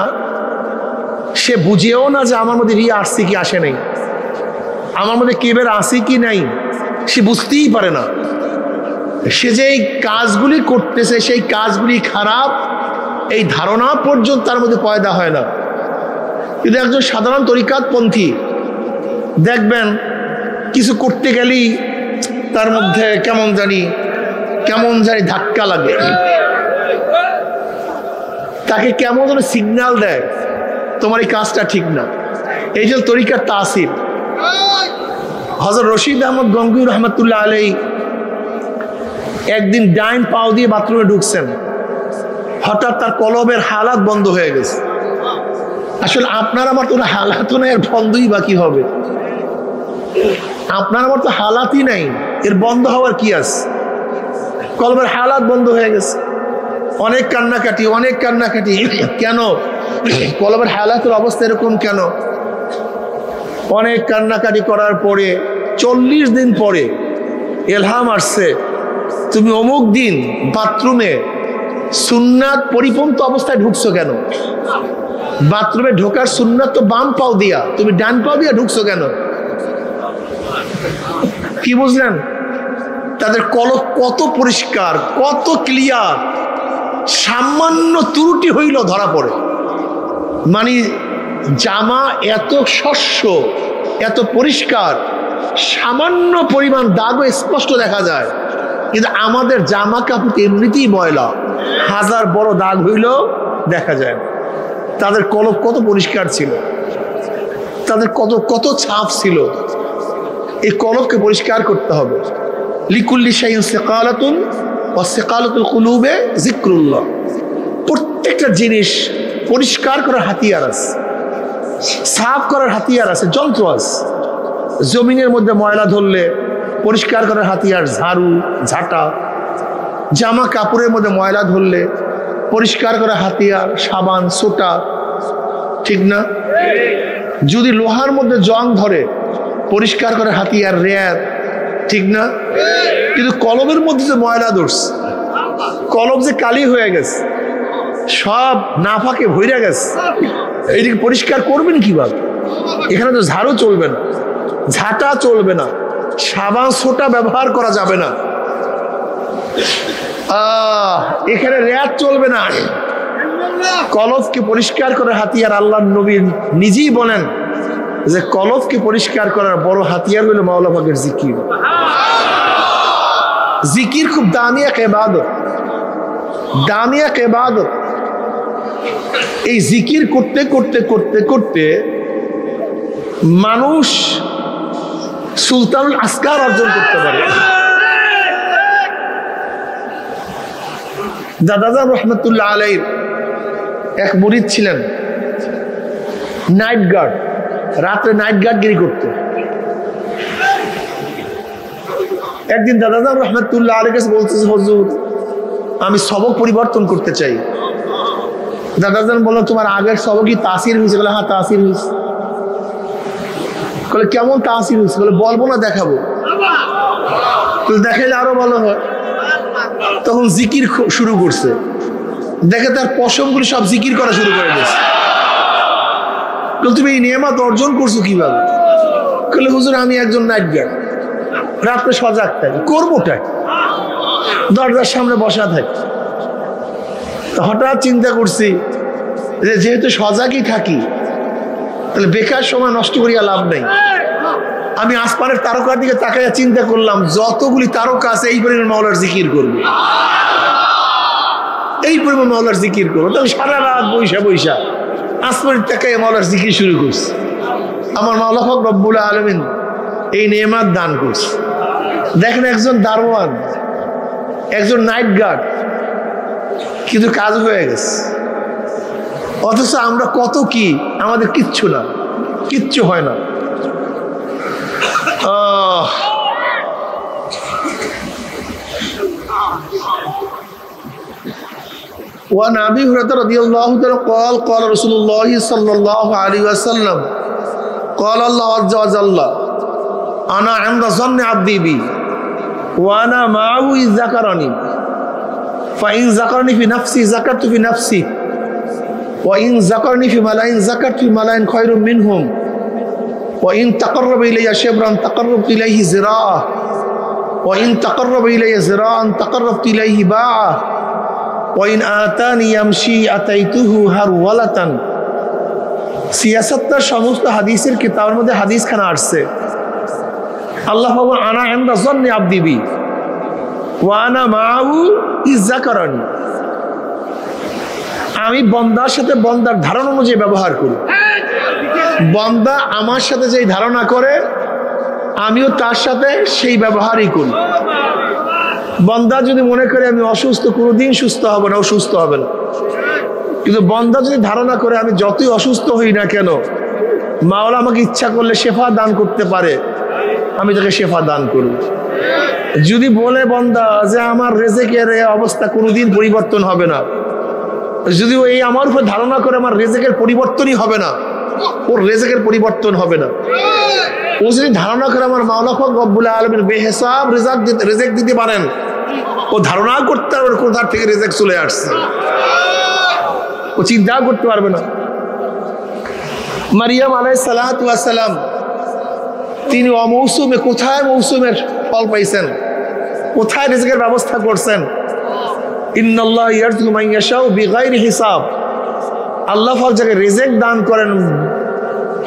সে বুঝেও না যে আমার মধ্যে রিয়া আসছে কি আসে নাই, আমার মধ্যে কেবের আসে কি নাই, সে বুঝতেই পারে না। সে যেই কাজগুলি করতেছে সেই কাজগুলি খারাপ, এই ধারণা পর্যন্ত তার মধ্যে পয়দা হয় না। কিন্তু একজন সাধারণ তরিকাতপন্থী দেখবেন কিছু করতে গেলেই তার মধ্যে কেমন জানি ধাক্কা লাগে, তাকে কেমন যেন সিগন্যাল দেয় তোমার এই কাজটা ঠিক না। এই যে তরিকার তাসির। হযরত রশিদ আহমদ গঙ্গুহি রহমতুল্লাহ আলাইহি একদিন ডাইন পাও দিয়ে বাথরুমে ঢুকছেন, হঠাৎ তার কলবের হালাত বন্ধ হয়ে গেছে। আসলে আপনার আমার তো হালাত নাই, এর বন্ধই বা কি হবে? আপনার আমার তো হালাতই নাই, এর বন্ধ হওয়ার কি আছে? কলবের হালাত বন্ধ হয়ে গেছে। অনেক কান্নাকাটি। কেন কলবের হালাতের অবস্থা এরকম কেন? অনেক কান্নাকাটি করার পরে 40 দিন পরে ইলহাম আসছে, তুমি অমুক দিন বাথরুমে সুন্নাত পরিপন্থ অবস্থায় ঢুকছো কেন? বাথরুমে ঢোকার সুন্নাত তো বাম পাও দিয়া, তুমি ডান পাও দিয়া ঢুকছো কেন? কি বুঝলেন? তাদের কলব কত পরিষ্কার, কত ক্লিয়ার। সামান্য ত্রুটি হইল ধরা পড়ে। মানে জামা এত স্বচ্ছ, এত পরিষ্কার, সামান্য পরিমাণ দাগও স্পষ্ট দেখা যায়। কিন্তু আমাদের জামা কাপড় এমনিতেই ময়লা, হাজার বড় দাগ হইলেও দেখা যায় না। তাদের কলব কত পরিষ্কার ছিল, তাদের কত ছাপ ছিল। এই কলবকে পরিষ্কার করতে হবে। লিকুল্লি শাইইন সিকালাতুন ওয়া সিকালাতুল কুলুবে যিকরুল্লাহ। প্রত্যেকটা জিনিস পরিষ্কার করার হাতিয়ার আছে, সাফ করার হাতিয়ার আছে, যন্ত্র আছে। জমিনের মধ্যে ময়লা ধরলে পরিষ্কার করার হাতিয়ার ঝাড়ু, ঝাঁটা। জামা কাপড়ের মধ্যে ময়লা ধরলে পরিষ্কার করার হাতিয়ার সাবান, সোটা। ঠিক না? যদি লোহার মধ্যে জং ধরে পরিষ্কার করার হাতিয়ার রেয়ার। ঠিক না? কিন্তু কলবের মধ্যে যে ময়লা ধরছে, কলব যে কালি হয়ে গেছে, সব নাফাকে ভইরা গেছে, এইদিকে পরিষ্কার করবেন কিভাবে? এখানে তো ঝাড়ু চলবে না, ঝাঁটা চলবে না, সাবান সোটা ব্যবহার করা যাবে না, এখানে রেয়াত চলবে না। কলবকে পরিষ্কার করার হাতিয়ার আল্লাহর নবী নিজেই বলেন যে কলবকে পরিষ্কার করার বড় হাতিয়ার হলো মাওলা পাকের জিকির। জিকির খুব দামি এক ইবাদত, দামি এক ইবাদত। এই জিকির করতে করতে করতে করতে মানুষ সুলতানুল আসকার অর্জন করতে পারে। দাদাজান রহমতুল্লাহ আলাইহির এক মুরিদ ছিলেন, নাইট গার্ড, রাত্রে নাইট গার্ডগিরি করতো। একদিন দাদাজান রহমতুল্লাহ আলাইহির কাছে বলতেছে, হুজুর আমি সবক পরিবর্তন করতে চাই, দাদাজান বললো তোমার আগের সবক কি তাসির হয়েছে? বলে হ্যাঁ তাসির হয়েছে। বলে কেমন তাসির হয়েছে? বলে বলবো না, দেখাবো। দেখাইলে আরো ভালো হয়। তখন জিকির শুরু করছে, দেখে তার পশমগুলি সব জিকির করা শুরু করে দিয়েছে। তুমি এই নিয়ামত অর্জন করছো কিভাবে? বলে হুজুর আমি একজন নাইট গার্ড, রাত্রে সজাগ থাকি, করবোটা দরজার সামনে বসা থাকি। হঠাৎ চিন্তা করছি যে যেহেতু সজাগই থাকি, তাহলে বেকার সময় নষ্ট করিয়া লাভ নেই। আমি আসমানের তারকার দিকে তাকাইয়া চিন্তা করলাম, যতগুলি তারকা আছে এই পরিমাণ মাওলার জিকির করবো, এই পরিমাণ মাওলার জিকির করবো। তাহলে সারা রাত বৈশা বৈশা আসমানের তাকাইয়া মাওলার জিকির শুরু করছি। আমার মাওলা পাক রব্বুল আলামিন এই নেয়ামত দান করছে। দেখেন একজন দারোয়ান, একজন নাইট গার্ড, কিন্তু কাজ হয়ে গেছে। অথচ আমরা কত কি, আমাদের কিচ্ছু না, কিচ্ছু হয় না। وعن أبي هريرة رضي الله عنه قال قال رسول الله صلى الله عليه وسلم قال الله عز وجل أنا عند ظن عبدي بي وأنا معه إذ ذكرني فإن ذكرني في نفسي ذكرت في نفسي وإن ذكرني في ملأ ذكرت في ملأ خير منهم وإن تقرب إلي شبرا تقربت إليه ذراعا وإن تقرب إلي ذراعا تقربت إليه باعا وإن آتاني يمشي أتيته هرولة। সিয়াসাতের সমস্ত হাদিসের কিতাবের মধ্যে হাদিস খানা আসছে, আল্লাহ বলেন আনা ইনদা যন্নি আবদি বি ওয়া আনা মাআহু ইয যাকারানি। আমি বন্দার সাথে বন্দার ধারণা অনুযায়ী ব্যবহার করি। বন্দা আমার সাথে যেই ধারণা করে আমিও তার সাথে সেই ব্যবহারই করি। বন্দা যদি মনে করে আমি অসুস্থ, কোনোদিন সুস্থ হবে না, অসুস্থ হবে না। কিন্তু বন্দা যদি ধারণা করে আমি যতই অসুস্থ হই না কেন, মাওলা আমাকে ইচ্ছা করলে শেফা দান করতে পারে, আমি তাকে শেফা দান করব। যদি বলে বন্দা যে আমার রেজেকের অবস্থা কোনোদিন পরিবর্তন হবে না, যদি এই আমার উপর ধারণা করে আমার রেজেকের পরিবর্তনই হবে না, ওর রেজেকের পরিবর্তন হবে না। ও যদি ধারণা করে আমার মাওলা পাক রব্বুল আলামিন বেহিসাব রেজেক দিতে পারেন, ও ধারণা করতে পারবে কোথা থেকে রেজেক চলে আসছে, ও চিন্তা করতে পারবে না। মারিয়াম আলাইহিস সালাতু ওয়াস সালাম তিনি অমৌসুমে কোথায় মৌসুমের ফল পাইছেন, কোথায় রিজকের ব্যবস্থা করছেন। ইন্নাল্লাহ ইয়ারযুকু মান ইয়াশাউ বিগাইরি হিসাব। আল্লাহ পাক যাকে রিজক দান করেন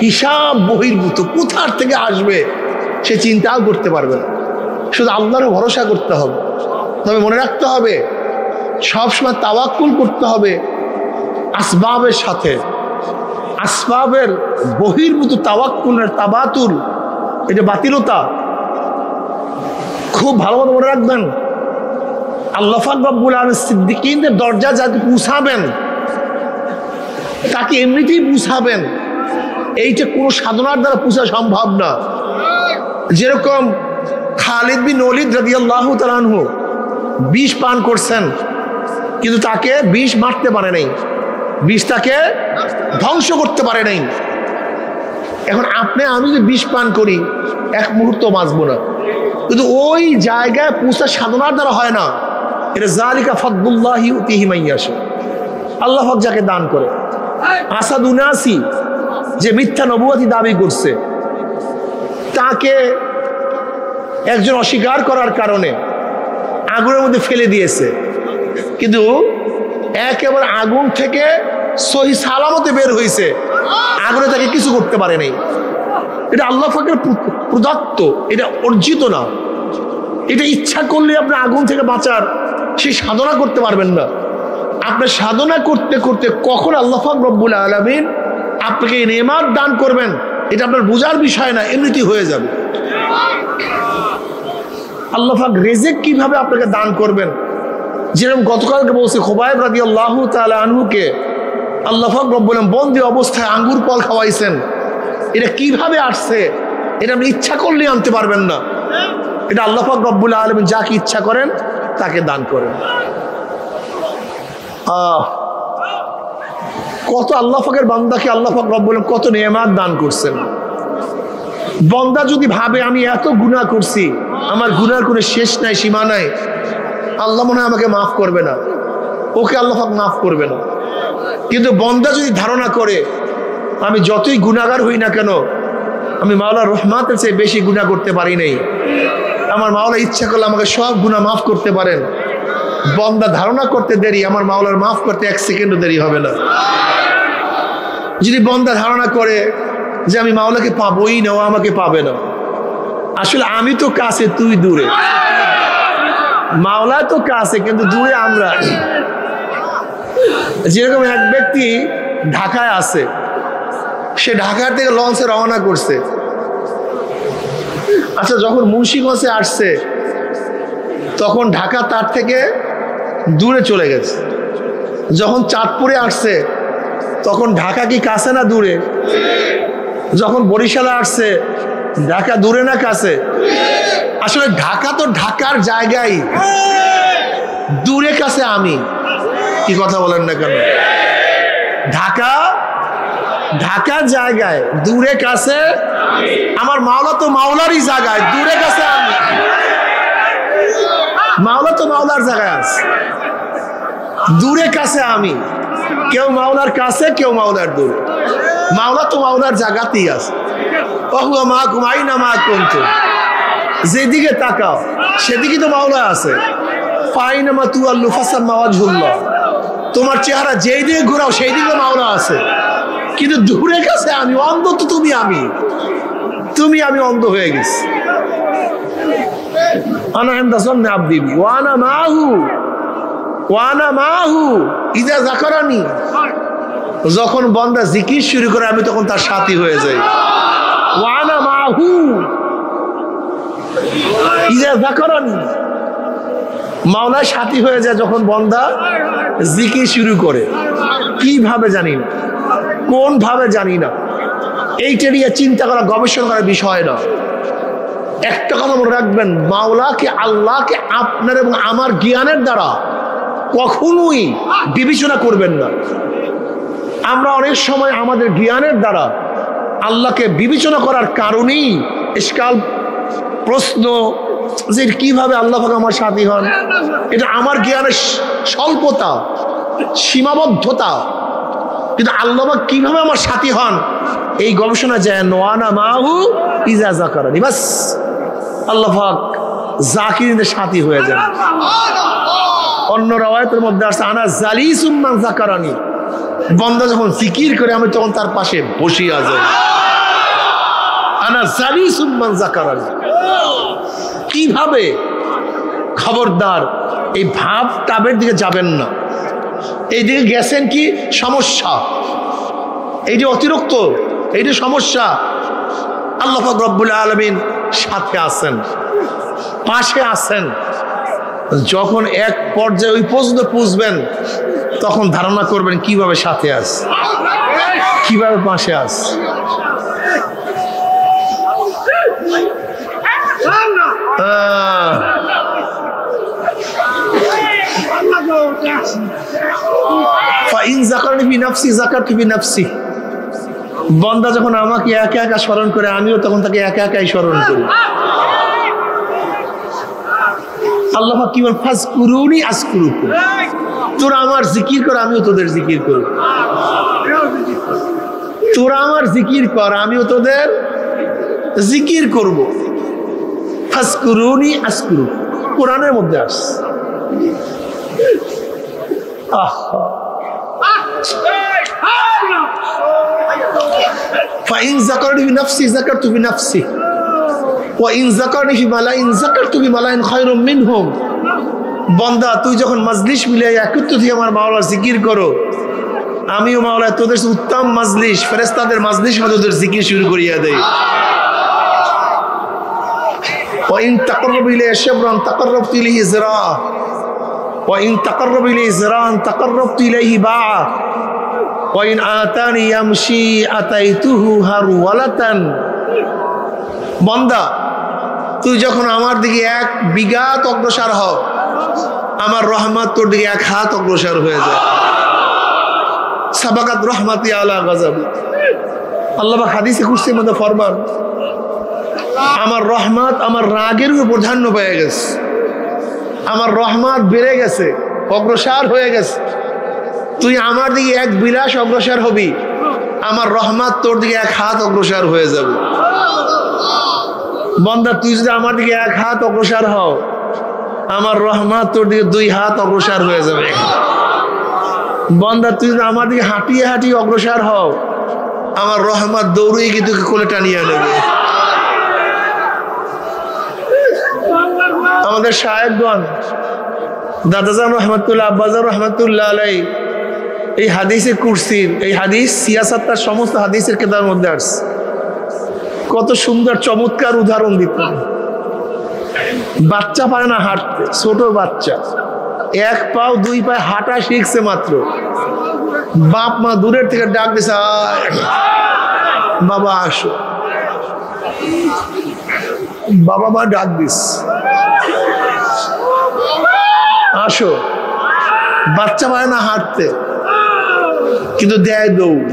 হিসাব বহির্ভূত, কোথার থেকে আসবে সে চিন্তাও করতে পারবে না। শুধু আল্লাহর ভরসা করতে হবে। তবে মনে রাখতে হবে সবসময় তাওয়াক্কুল করতে হবে আসবাবের সাথে। আসবাবের বহির্ভূত তাওয়াক্কুলের তাবাতুল, এটা বাতিলতা। খুব ভালোভাবে মনে রাখবেন, আল্লাহ পাক রব্বুল আলামিন সিদ্দিকীনদের দরজা যাকে পৌঁছাবেন তাকে এমনিতেই পৌঁছাবেন, এইটা কোনো সাধনার দ্বারা পৌঁছা সম্ভব না। যেরকম খালিদ বিন ওলীদ রাদিয়াল্লাহু তাআলা আনহু বিষ পান করছেন, কিন্তু তাকে বিষ মারতে পারে নাই, বিষ তাকে ধ্বংস করতে পারে নাই। এখন আমি যদি বিষ পান করি এক মুহূর্ত বাঁচব না, কিন্তু ওই জায়গায় পৌঁছা সাধনার দ্বারা হয় না। এটা যালিকা ফাদলুল্লাহি ইউতিহি মান ইয়াশা, আল্লাহ পাক যাকে দান করে। আসাদুনাসি যে মিথ্যা নবুয়তি দাবি করছে, তাকে একজন অস্বীকার করার কারণে আগুনের মধ্যে ফেলে দিয়েছে, কিন্তু একেবারে আগুন থেকে সহি সালামতে বের হয়েছে, আগুনে তাকে কিছু করতে পারে নাই। এটা আল্লাহ পাকের প্রদত্ত, এটা অর্জিত না। এটা ইচ্ছা করলে আপনি আগুন থেকে বাঁচার সেই সাধনা করতে পারবেন না। আপনার সাধনা করতে করতে কখন আল্লাহ পাক রব্বুল আলামিন আপনাকে নেয়ামত দান করবেন এটা আপনার বোঝার বিষয় না, এমনিতেই হয়ে যাবে। আল্লাহ পাক রিজিক কিভাবে আপনাকে দান করবেন, যেরকম গতকালকে বলছি খুবাইব রাদিয়াল্লাহু তাআলা আনহুকে আল্লাহ পাক রব্বুল আলামিন বন্দি অবস্থায় আঙ্গুর ফল খাওয়াইছেন। এটা কিভাবে আসছে, এটা আপনি ইচ্ছা করলেই আনতে পারবেন না। এটা আল্লাহ পাক রব্বুল আলামিন যাকে ইচ্ছা করেন তাকে দান করেন। কত আল্লাহ পাকের বান্দাকে আল্লাহ পাক রব্বুল আলামিন কত নেয়ামত দান করছেন। বান্দা যদি ভাবে আমি এত গুনাহ করছি, আমার গুনার কোনো শেষ নাই, সীমা নাই, আল্লাহ মনে হয় আমাকে মাফ করবে না, ওকে আল্লাহ পাক মাফ করবে না। কিন্তু বান্দা যদি ধারণা করে আমি যতই গুনাহগার হই না কেন, আমি মাওলার রহমতের চেয়ে বেশি গুনাহ করতে পারি নাই, আমার মাওলা ইচ্ছা করলে আমাকে সব গুনাহ মাফ করতে পারেন, বান্দা ধারণা করতে দেরি, আমার মাওলার মাফ করতে 1 সেকেন্ডও দেরি হবে না। যদি বান্দা ধারণা করে যে আমি মাওলাকে পাবোই না, ও আমাকে পাবে না, আসলে আমি তো কাছে, তুই দূরে। মাওলা তো কাছে কিন্তু দূরে আমরা। যেরকম এক ব্যক্তি ঢাকায় আছে, সে ঢাকার থেকে লঞ্চে রওনা করছে। আচ্ছা, যখন মুন্সিগঞ্জে আসছে তখন ঢাকা তার থেকে দূরে চলে গেছে। যখন চাঁদপুরে আসছে তখন ঢাকা কি কাছে না দূরে? যখন বরিশালে আসছে ঢাকা দূরে না কাছে? আসলে ঢাকা তো ঢাকার জায়গায়, দূরে কাছে আমি। কি কথা বলেন না কেন? ঢাকা ঢাকার জায়গায়, দূরে কাছে আমার মাওলা তো মাওলারই জায়গায়, দূরে কাছে আমি। মাওলা তো মাওলার জায়গায় আছে, দূরে কাছে আমি। কেউ মাওলার কাছে, কেউ মাওলার দূরে। মাওলা তো মাওলার জায়গাতেই আছে। ওহুয়া মাকুম আইনা মা কুনতুম, যেদিকে তাকাও সেদিকে তো মাওলা আছে। ফাইনামা তুআল্লু ফাসাম্মা ওয়াজহুল্লাহ, তোমার চেহারা যেই দিকে ঘোরাও সেই দিকে মাওলা আছে। কিন্তু দূরে কাছে আমি, অন্ধ তো তুমি, আমি অন্ধ হয়ে গেছি। আনা ইনদা যান্নি আবদি বি ওয়া আনা মাহু ইযা যাকারানি, যখন বান্দা জিকির শুরু করে আমি তখন তার সাথী হয়ে যাই। ওয়া আনা মাহু ইযা যাকারানি, মাওলার সাথী হয়ে যায় যখন বান্দা জিকির শুরু করে। কিভাবে জানি না, কোন ভাবে জানি না, এইটা নিয়ে চিন্তা করা, গবেষণা করার বিষয় না। একটা কথা মনে রাখবেন, মাওলাকে, আল্লাহকে আপনার এবং আমার জ্ঞানের দ্বারা কখনোই বিবেচনা করবেন না। আমরা অনেক সময় আমাদের জ্ঞানের দ্বারা আল্লাহকে বিবেচনা করার কারণেই ইশকাল, প্রশ্ন যে কিভাবে আল্লাহ পাক আমার সাথী হন, এটা আমার জ্ঞানের স্বল্পতা, সীমাবদ্ধতা। কিন্তু আল্লাহ পাক কিভাবে আমার সাথী হন, এই গবেষণা যায় নোয়ানা মাহু ইজা যাকারানি, বাস আল্লাহ পাক জাকিরদের সাথী হয়ে যান। অন্য রাওয়ায়াতের মধ্যে আছে আনা জালিসুম মান যাকারানি, বান্দা যখন জিকির করে আমি তখন তার পাশে বসিয়া যাই। আনা জালিসুম মান যাকারানি, কিভাবে? খবরদার এই ভাব তাবের দিকে যাবেন না। এই দিকে গেছেন কি সমস্যা, এই যে অতিরিক্ত, এই যে সমস্যা। আল্লাহ পাক রব্বুল আলামিন সাথে আছেন, পাশে আছেন। যখন এক পর্যায়ে ওই পর্যন্ত পুষবেন তখন ধারণা করবেন কিভাবে সাথে আছে, কিভাবে পাশে আছে। বান্দা যখন আমাকে একা একা স্মরণ করে, আমিও তখন তাকে একা একাই স্মরণ করি। আল্লাহ কি বল, ফাজকুরুনি আযকুরুকুম, তোরা আমার জিকির কর আমিও তোদের জিকির করি। তোরা আমার জিকির কর আমিও তোদের জিকির করব। ফাজকুরুনি আযকুরুকুম কোরআনের মধ্যে আসছে। ফাইন যাকারনি বিনাফসি যাকারতু বিনাফসি ওয়া ইন যাকারনি ফি মালাইন যাকারতু বিমালাইন খায়রুম মিনহুম। বান্দা তুই যখন মজলিস মিলে একত্রিত হয়ে আমার মাওলার জিকির করো, আমিও মাওলা তোদের উত্তম মজলিস, ফেরেশতাদের মজলিস মধ্যে তোদের জিকির শুরু করিয়া দেই। ওয়া ইন তাকাররাবু ইলাইহি শিবরান তাকাররাবতু ইলাইহি যিরা ওয়া ইন তাকাররাবু ইলাইহি যিরান তাকাররাবতু ইলাইহি বা'a ওয়া ইন আতানি ইয়ামশি আতাইতুহু হারওয়ালাতান। বান্দা তুই যখন আমার দিকে 1 বিঘাত অগ্রসর হও, আমার রহমত তোর দিকে 1 হাত অগ্রসর হয়ে যায়। সাবাকাত রহমাতি আলা গাযাবি। আল্লাহ পাক হাদিসে কুদসির মধ্যে ফরমান, আমার রহমত আমার রাগের উপর প্রাধান্য পেয়ে গেছে, আমার রহমত বেড়ে গেছে, অগ্রসর হয়ে গেছে। তুই আমার দিকে এক বিলাস অগ্রসর হবি, আমার রহমত তোর দিকে এক হাত অগ্রসর হয়ে যাবে। বান্দা তুই যদি আমার দিকে এক হাত অগ্রসর হও, আমার রহমত তোর দিকে 2 হাত অগ্রসর হয়ে যাবে। বান্দা তুই যদি আমার দিকে হাঁটিয়ে হাঁটিয়ে অগ্রসর হও, আমার রহমত দৌড়িয়ে গিয়ে তোকে কোলে টানিয়ে নেবে। আমাদের সাহেবগণ, দাদাজান রহমতুল্লাহ, আব্বাজান রহমতুল্লাহ আলাই, এই হাদিসে কুরসির, এই হাদিস সিয়াসাত্তার সমস্ত হাদিসের কেতাবের মধ্যে আসছে। কত সুন্দর চমৎকার উদাহরণ দিত। বাচ্চা পারে না হাঁটতে, ছোট বাচ্চা 1 পাও 2 পায়ে হাঁটা শিখছে মাত্র, বাপ মা দূরের থেকে ডাক দিছে, বাবা আসো। বাবা মা ডাক দিস, আসো। বাচ্চা পারে না হাঁটতে, কিন্তু দেয় দৌড়।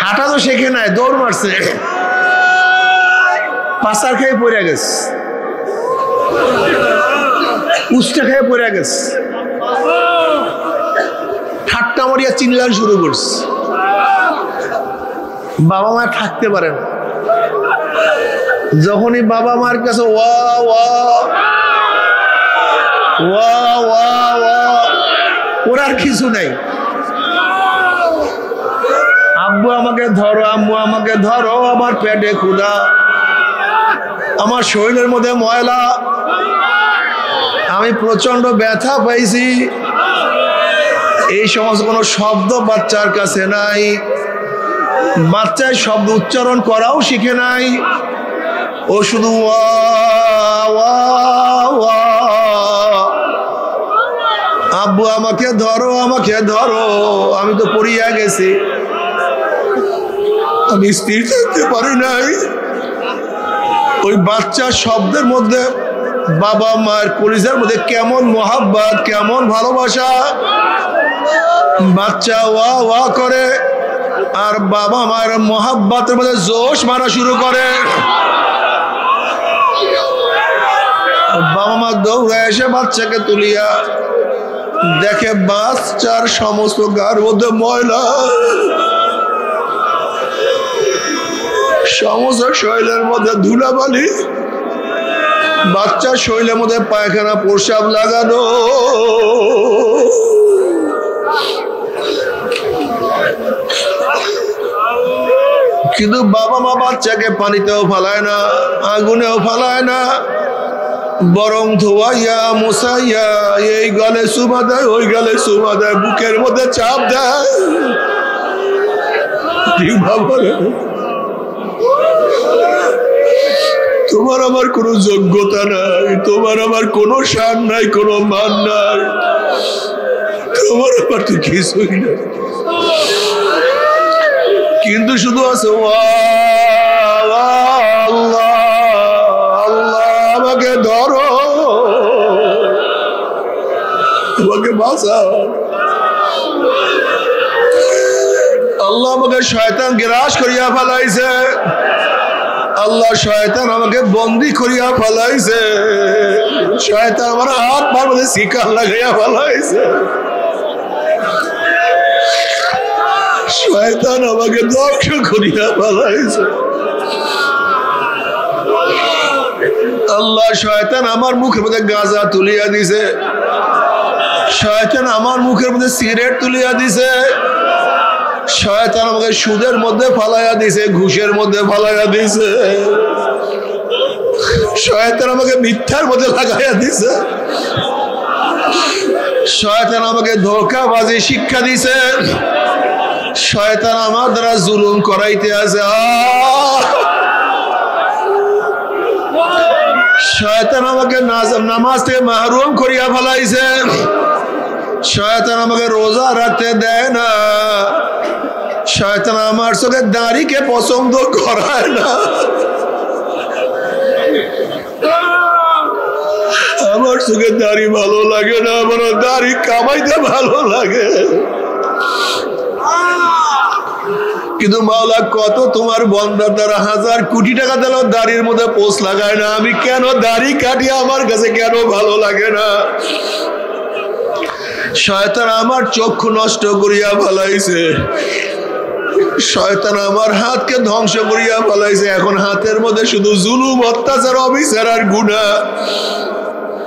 হাঁটা তো শেখে নাই, দৌড় মারছে, পাশার খেয়ে পড়ে গেছে, উষ্টা খেয়ে পড়ে গেছে, ঠাট্টা মারিয়া চিল্লান শুরু করছে। বাবা মা থাকতে পারে না। যখনই বাবা মার কাছে ওয়া ওয়া ওয়া ওয়া ওয়া, ওর আর কিছু নাই। আব্বু আমাকে ধরো, আম্মু আমাকে ধরো, আমার পেটে ক্ষুধা, আমার শরীরের মধ্যে ময়লা, আমি প্রচন্ড ব্যথা পাইছি। এই সমস্ত কোনো শব্দ বাচ্চার কাছে নাই। বাচ্চায় শব্দ উচ্চারণ করাও শিখে নাই। ও শুধু ওয়া ওয়া ওয়া, আব্বু আমাকে ধরো, আমাকে ধরো, আমি তো পড়িয়া গেছি, আমি স্থির থাকতে পারি নাই। ওই বাচ্চার শব্দের মধ্যে বাবা মায়ের কলিজার মধ্যে কেমন মোহাব্বত, কেমন ভালোবাসা। বাচ্চা ওয়া ওয়া করে, আর বাবা মায়ের মোহাব্বতের মধ্যে জোশ মারা শুরু করে। বাবা মা দৌড়ে এসে বাচ্চাকে তুলিয়া দেখে বাচ্চার সমস্ত গার মধ্যে ময়লা, সমস্ত শরীরের মধ্যে ধুলাবালি, বাচ্চার শরীরের মধ্যে পায়খানা প্রসাব লাগানো। কিন্তু বাবা মা বাচ্চাকে পানিতেও ফালায় না, আগুনেও ফালায় না, বরং ধোয়াইয়া মোসাইয়া এই গালে চুমা দেয়, ওই গালে চুমা দেয়, বুকের মধ্যে চাপ দেয়। তোমার আমার কোনো যোগ্যতা নাই, তোমার আমার কোনো শান নাই, কোনো মান নাই, তোমার আমার তো কিছুই নাই, কিন্তু শুধু আছে আল্লাহ আল্লাহ আমাকে ধরো, আমাকে বাঁচাও। আল্লাহ আমাকে শয়তান গ্রাস করিয়া ফেলাইছে, আল্লাহ শয়তান আমাকে বন্দি করিয়া ফেলাইছে, শয়তান আমার হাত পার মধ্যে শিকার লাগাইয়া ফেলাইছে, শয়তান আমাকে ধ্বংস করিয়া ফেলাইছে। আল্লাহ শয়তান আমার মুখের মধ্যে গাঁজা তুলিয়া দিছে, শয়তান আমার মুখের মধ্যে সিগারেট তুলিয়া দিছে, শয়তান আমাকে সুদের মধ্যে ফালাইয়া দিছে, ঘুষের মধ্যে ফালাইয়া দিছে, শয়তান আমাকে মিথ্যার মধ্যে লাগাইয়া দিছে, শয়তান আমাকে ধোঁকাবাজি শিক্ষা দিছে, শয়তান আমার দ্বারা জুলুম করাইতে আছে, শয়তান আমাকে নামাজ থেকে মাহরুম করিয়া ফেলাইছে, শয়তান আমাকে রোজা রাখতে দেয় না, শয়তান আমার চোখে দাড়িকে পছন্দ করায় না, আমার চোখে দাড়ি ভালো লাগে না, আমার দাড়ি কামাইতে ভালো লাগে। কিন্তু মাওলা কত তোমার বান্দার দ্বারা হাজার কোটি টাকা দিলেও দাড়ির মধ্যে পোষ লাগায় না। আমি কেন দাড়ি কাটি, আমার কাছে কেন ভালো লাগে না? শয়তান আমার চক্ষু নষ্ট করিয়া ফেলাইছে, শয়তান আমার হাতকে ধ্বংস করিয়া ফেলাইছে। এখন হাতের মধ্যে শুধু জুলুম, অত্যাচার, অবিচার আর গুনাহ।